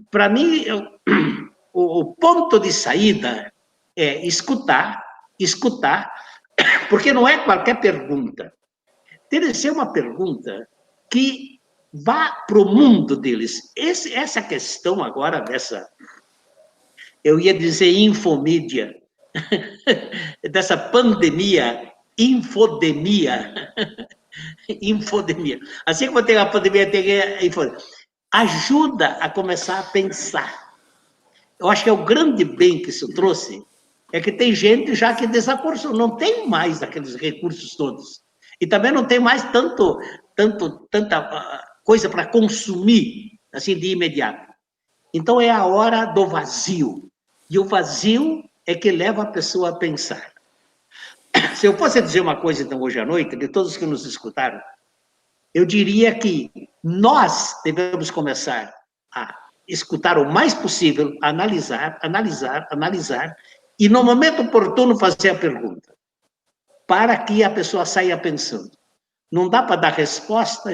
Para mim, o ponto de saída é escutar, porque não é qualquer pergunta. Tem de ser uma pergunta que vá para o mundo deles. Essa questão agora dessa, eu ia dizer infomídia, dessa pandemia, infodemia, infodemia. Assim como tem a pandemia, tem a infodemia. Ajuda a começar a pensar. Eu acho que é o grande bem que isso trouxe, é que tem gente já que desacorçou, não tem mais aqueles recursos todos. E também não tem mais tanta coisa para consumir, assim, de imediato. Então é a hora do vazio. E o vazio é que leva a pessoa a pensar. Se eu fosse dizer uma coisa, então, hoje à noite, de todos que nos escutaram, eu diria que nós devemos começar a escutar o mais possível, analisar, e no momento oportuno fazer a pergunta, para que a pessoa saia pensando. Não dá para dar resposta,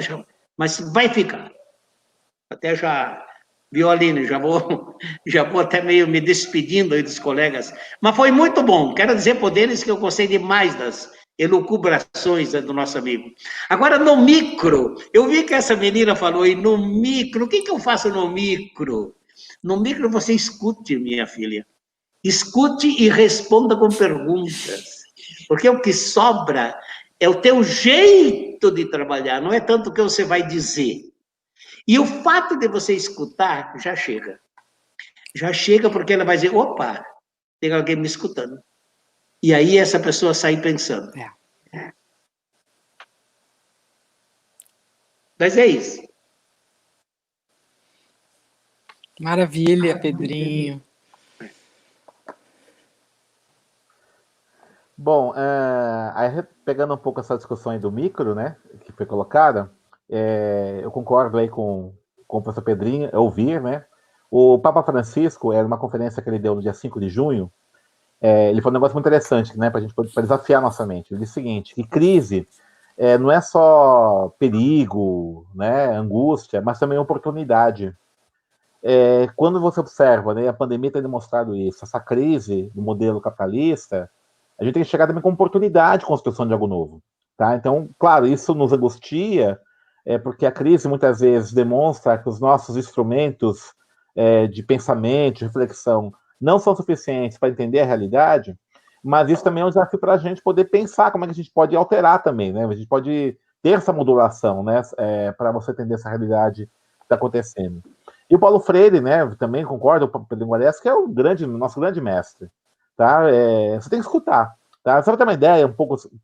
mas vai ficar. Até já, Violine, já vou até meio me despedindo aí dos colegas, mas foi muito bom. Quero dizer por eles que eu gostei demais das elucubrações do nosso amigo. Agora, no micro, eu vi que essa menina falou, e no micro, o que eu faço no micro? No micro você escute, minha filha. Escute e responda com perguntas. Porque o que sobra é o teu jeito de trabalhar, não é tanto o que você vai dizer. E o fato de você escutar já chega. Já chega porque ela vai dizer, opa, tem alguém me escutando. E aí essa pessoa sai pensando. Mas é isso. Maravilha, Pedrinho. Bom, aí pegando um pouco essa discussão aí do micro, né, que foi colocada, eu concordo aí com o professor Pedrinho, ouvir, né, o Papa Francisco, era uma conferência que ele deu no dia 5 de junho, ele falou um negócio muito interessante, né, para desafiar a nossa mente. Ele disse o seguinte, que crise não é só perigo, né, angústia, mas também oportunidade. Quando você observa, né, a pandemia tem demonstrado isso, essa crise do modelo capitalista, a gente tem que chegar também com oportunidade de construção de algo novo. Tá? Então, claro, isso nos angustia, porque a crise muitas vezes demonstra que os nossos instrumentos de pensamento, de reflexão, não são suficientes para entender a realidade, mas isso também é um desafio para a gente poder pensar como é que a gente pode alterar também, né? A gente pode ter essa modulação, né? Para você entender essa realidade que está acontecendo. E o Paulo Freire, né? Também concordo com o Pedro Guares, que é nosso grande mestre. Tá? Você tem que escutar. Tá? Só para ter uma ideia,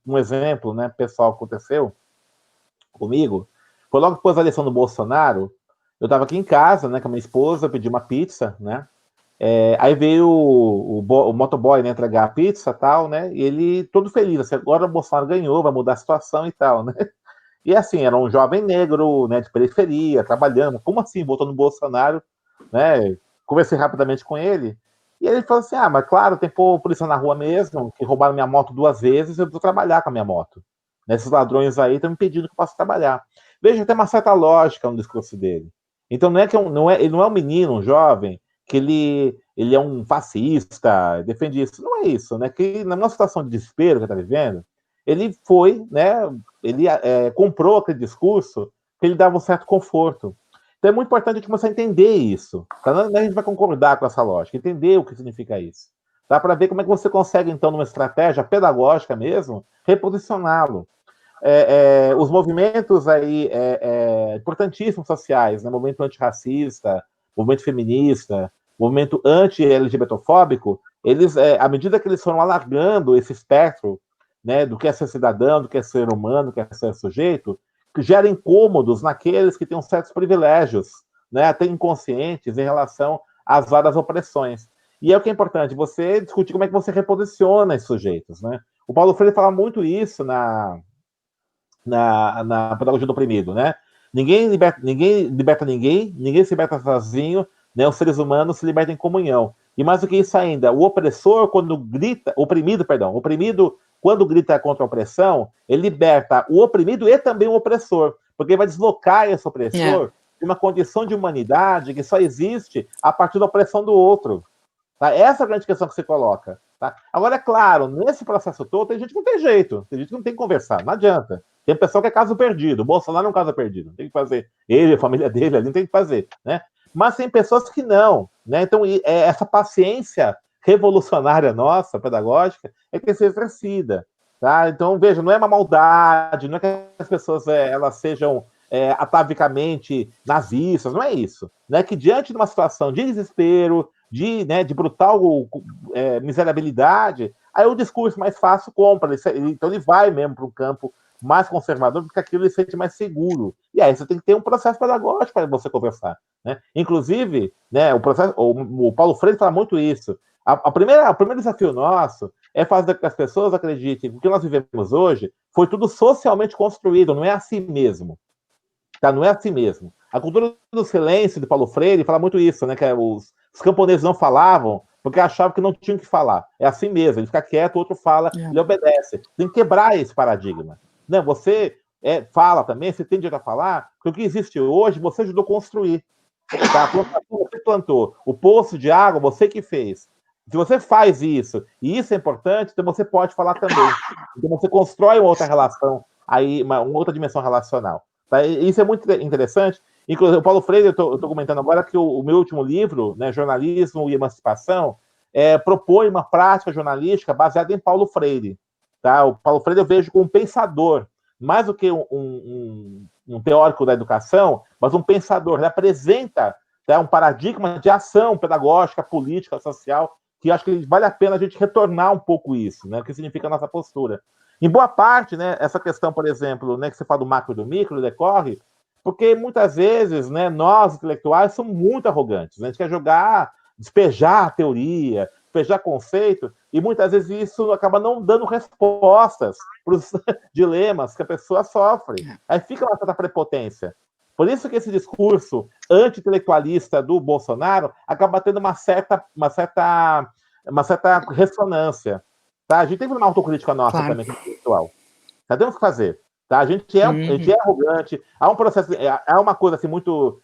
um exemplo, né, pessoal, que aconteceu comigo, foi logo depois da eleição do Bolsonaro, eu estava aqui em casa, né, com a minha esposa, pedi uma pizza, né, aí veio o motoboy, né, entregar a pizza e tal, né, e ele todo feliz, assim, agora o Bolsonaro ganhou, vai mudar a situação e tal, né, e assim, era um jovem negro, né, de periferia, trabalhando, como assim, votou no Bolsonaro, né, conversei rapidamente com ele, e ele falou assim, mas claro, tem polícia na rua mesmo, que roubaram minha moto 2 vezes, eu preciso trabalhar com a minha moto. Esses ladrões aí estão impedindo que eu possa trabalhar. Veja, tem uma certa lógica no discurso dele. Então não é que ele não é um menino, um jovem, que ele é um fascista, defende isso. Não é isso, né? Que na nossa situação de desespero que está vivendo, ele foi, né? Ele comprou aquele discurso que ele dava um certo conforto. Então é muito importante a gente começar a entender isso. Tá? A gente vai concordar com essa lógica, entender o que significa isso. Dá para ver como é que você consegue, então, numa estratégia pedagógica mesmo, reposicioná-lo. Os movimentos aí importantíssimos sociais, né? Movimento antirracista, movimento feminista, movimento anti-LGBTfóbico, eles, à medida que eles foram alargando esse espectro, né, do que é ser cidadão, do que é ser humano, do que é ser sujeito, que gera incômodos naqueles que têm certos privilégios, né, até inconscientes em relação às várias opressões. E é o que é importante, você discutir como é que você reposiciona esses sujeitos, né? O Paulo Freire fala muito isso na Pedagogia do Oprimido, né? ninguém liberta ninguém se liberta sozinho, né? Os seres humanos se libertam em comunhão. E mais do que isso ainda, o opressor, quando grita, oprimido, quando grita contra a opressão, ele liberta o oprimido e também o opressor, porque ele vai deslocar esse opressor de uma condição de humanidade que só existe a partir da opressão do outro. Tá? Essa é a grande questão que se coloca. Tá? Agora, é claro, nesse processo todo, tem gente que não tem jeito, tem gente que não tem que conversar, não adianta. Tem pessoal que é caso perdido, o Bolsonaro é um caso perdido, não tem que fazer. Ele, a família dele, ali não tem que fazer, né? Mas tem pessoas que não, né? Então, essa paciência revolucionária nossa, pedagógica, é que se exercida, tá? Então, veja, não é uma maldade, não é que as pessoas elas sejam atavicamente nazistas, não é isso. Né? Que diante de uma situação de desespero, de brutal miserabilidade, aí o discurso mais fácil compra, então ele vai mesmo para um campo mais conservador, porque aquilo ele se sente mais seguro. E aí você tem que ter um processo pedagógico para você conversar. Né? Inclusive, né, o Paulo Freire fala muito isso. O primeiro desafio nosso é fazer com que as pessoas acreditem que o que nós vivemos hoje foi tudo socialmente construído, não é assim mesmo. Tá? Não é assim mesmo. A cultura do silêncio de Paulo Freire fala muito isso, né? Que os camponeses não falavam porque achavam que não tinham que falar. É assim mesmo, ele fica quieto, o outro fala, ele obedece. Tem que quebrar esse paradigma. Não, você fala também, você tem direito a falar, porque o que existe hoje, você ajudou a construir. Tá? Você plantou. O poço de água, você que fez. Se você faz isso, e isso é importante, então você pode falar também. Então você constrói uma outra relação, aí, uma outra dimensão relacional. Tá? Isso é muito interessante. Inclusive, o Paulo Freire, eu estou comentando agora que o meu último livro, né, Jornalismo e Emancipação, propõe uma prática jornalística baseada em Paulo Freire. Tá? O Paulo Freire eu vejo como um pensador, mais do que um teórico da educação, mas um pensador. Ele apresenta um paradigma de ação pedagógica, política, social, que acho que vale a pena a gente retornar um pouco isso, né? O que significa a nossa postura. Em boa parte, né, essa questão, por exemplo, né, que você fala do macro e do micro, decorre porque muitas vezes, né, nós intelectuais somos muito arrogantes, né? A gente quer despejar a teoria, despejar conceito, e muitas vezes isso acaba não dando respostas para os dilemas que a pessoa sofre. Aí fica uma certa prepotência. Por isso que esse discurso anti-intelectualista do Bolsonaro acaba tendo uma certa ressonância. Tá? A gente tem uma autocrítica nossa também, intelectual. Tá? Temos que fazer. Tá? A gente é arrogante, há um processo, há uma coisa assim muito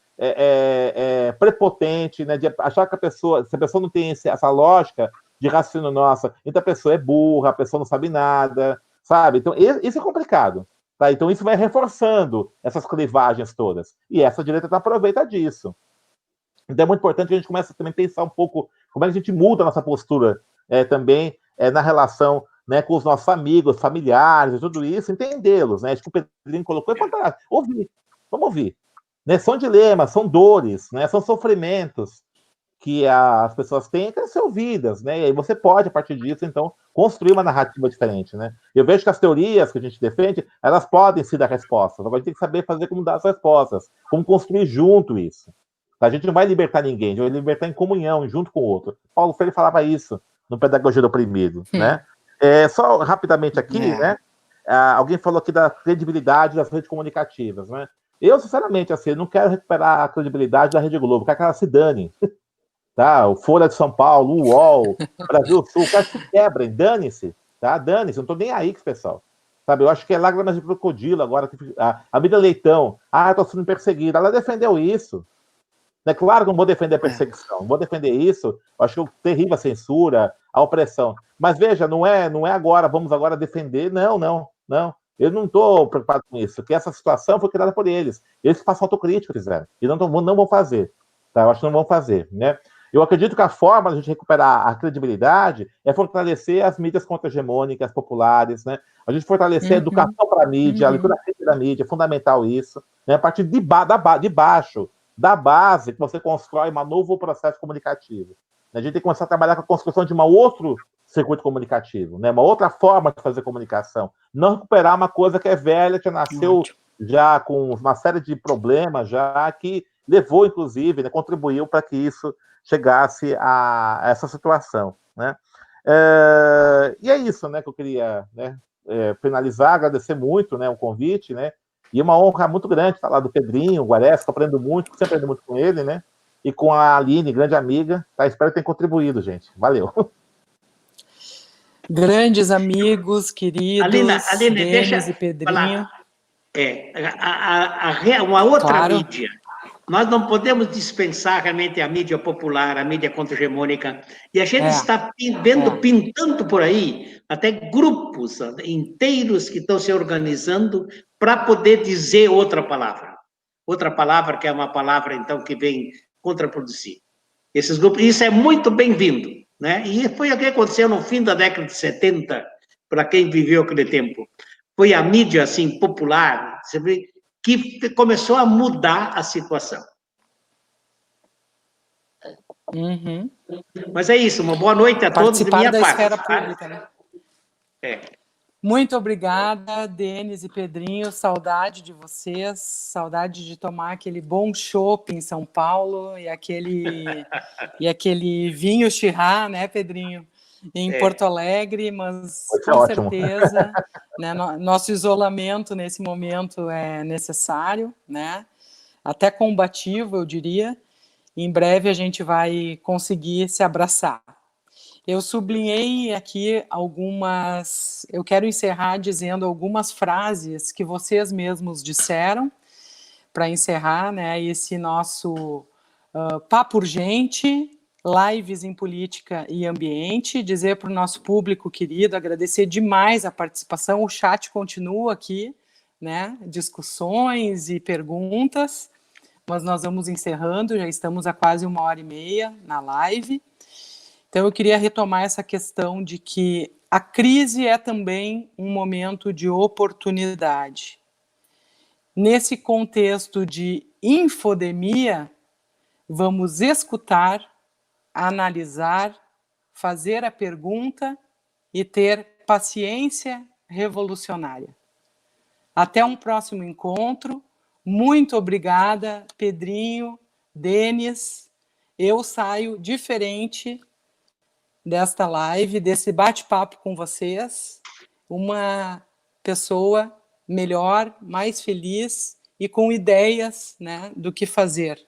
prepotente, né, de achar que se a pessoa não tem essa lógica de raciocínio nossa, então a pessoa é burra, a pessoa não sabe nada, sabe? Então, isso é complicado. Tá? Então, isso vai reforçando essas clivagens todas. E essa direita aproveita disso. Então, é muito importante que a gente comece também a pensar um pouco como é que a gente muda a nossa postura também na relação, né, com os nossos amigos, familiares, e tudo isso, entendê-los, né? Acho que o Pedrinho colocou, vamos ouvir. Né? São dilemas, são dores, né? São sofrimentos que as pessoas têm que ser ouvidas, né? E aí você pode, a partir disso, então, construir uma narrativa diferente, né? Eu vejo que as teorias que a gente defende, elas podem se dar respostas, agora a gente tem que saber fazer como dar as respostas, como construir junto isso. A gente não vai libertar ninguém, a gente vai libertar em comunhão, junto com o outro. Paulo Freire falava isso no Pedagogia do Oprimido, né? Só rapidamente aqui, né? Alguém falou aqui da credibilidade das redes comunicativas, né? Eu, sinceramente, assim, não quero recuperar a credibilidade da Rede Globo, quero que ela se dane. Tá? O Folha de São Paulo, o UOL, Brasil Sul, quero que se quebrem, dane-se, tá? Dane-se, não tô nem aí com esse pessoal. Sabe? Eu acho que é lágrimas de crocodilo agora. A Miriam Leitão, tô sendo perseguida, ela defendeu isso. É claro que não vou defender a perseguição, não vou defender isso, eu acho que é terrível a censura, a opressão. Mas veja, não é agora, vamos agora defender, não. Eu não estou preocupado com isso, porque essa situação foi criada por eles. Eles que façam autocrítica, fizeram. E não vão fazer. Tá? Eu acho que não vão fazer, né? Eu acredito que a forma de a gente recuperar a credibilidade é fortalecer as mídias contra-hegemônicas populares, né? A gente fortalecer a educação para a mídia, a leitura da mídia, é fundamental isso. Né? A partir de baixo, da base, que você constrói um novo processo comunicativo. A gente tem que começar a trabalhar com a construção de um outro circuito comunicativo, né? Uma outra forma de fazer comunicação. Não recuperar uma coisa que é velha, que nasceu já com uma série de problemas, já que levou, inclusive, né, contribuiu para que isso chegasse a essa situação, né? E é isso, né, que eu queria, né, finalizar, agradecer muito, né, o convite, né? E uma honra muito grande falar do Pedrinho, o Guaresca, aprendo muito, sempre aprendo muito com ele, né? E com a Aline, grande amiga, tá? Espero ter contribuído, gente. Valeu. Grandes amigos, queridos, Aline, deixa Denis e Pedrinho. falar. Uma outra Claro. mídia. Nós não podemos dispensar realmente a mídia popular, a mídia contra-hegemônica. E a gente está vendo, pintando por aí, até grupos inteiros que estão se organizando para poder dizer outra palavra. Outra palavra que é uma palavra, então, que vem contraproduzir. Esses grupos, isso é muito bem-vindo, né? E foi o que aconteceu no fim da década de 70, para quem viveu aquele tempo. Foi a mídia, assim, popular, que começou a mudar a situação. Uhum. Mas é isso, uma boa noite a todos de minha Participar da parte. esfera pública, né? É. Muito obrigada, Denis e Pedrinho, saudade de vocês, saudade de tomar aquele bom chopp em São Paulo e aquele vinho Chirá, né, Pedrinho? Em Porto Alegre, mas com ótimo. certeza, né, nosso isolamento nesse momento é necessário, né? Até combativo, eu diria. Em breve a gente vai conseguir se abraçar. Eu sublinhei aqui algumas... Eu quero encerrar dizendo algumas frases que vocês mesmos disseram, para encerrar, né, esse nosso Papo Urgente, lives em política e ambiente, dizer para o nosso público querido, agradecer demais a participação, o chat continua aqui, né, discussões e perguntas, mas nós vamos encerrando, já estamos há quase 1h30 na live. Então, eu queria retomar essa questão de que a crise é também um momento de oportunidade. Nesse contexto de infodemia, vamos escutar, analisar, fazer a pergunta e ter paciência revolucionária. Até um próximo encontro. Muito obrigada, Pedrinho, Denis. Eu saio diferente desta live, desse bate-papo com vocês, uma pessoa melhor, mais feliz e com ideias, né, do que fazer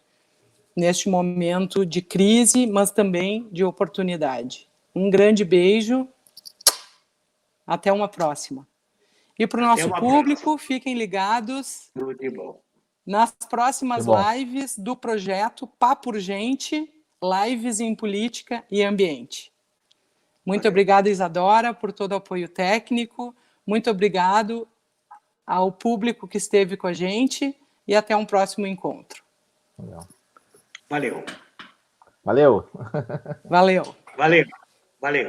neste momento de crise, mas também de oportunidade. Um grande beijo, até uma próxima. E para o nosso público, fiquem ligados nas próximas lives do projeto Papo Urgente, lives em política e ambiente. Muito obrigada, Isadora, por todo o apoio técnico. Muito obrigado ao público que esteve com a gente e até um próximo encontro. Valeu. Valeu. Valeu. Valeu. Valeu.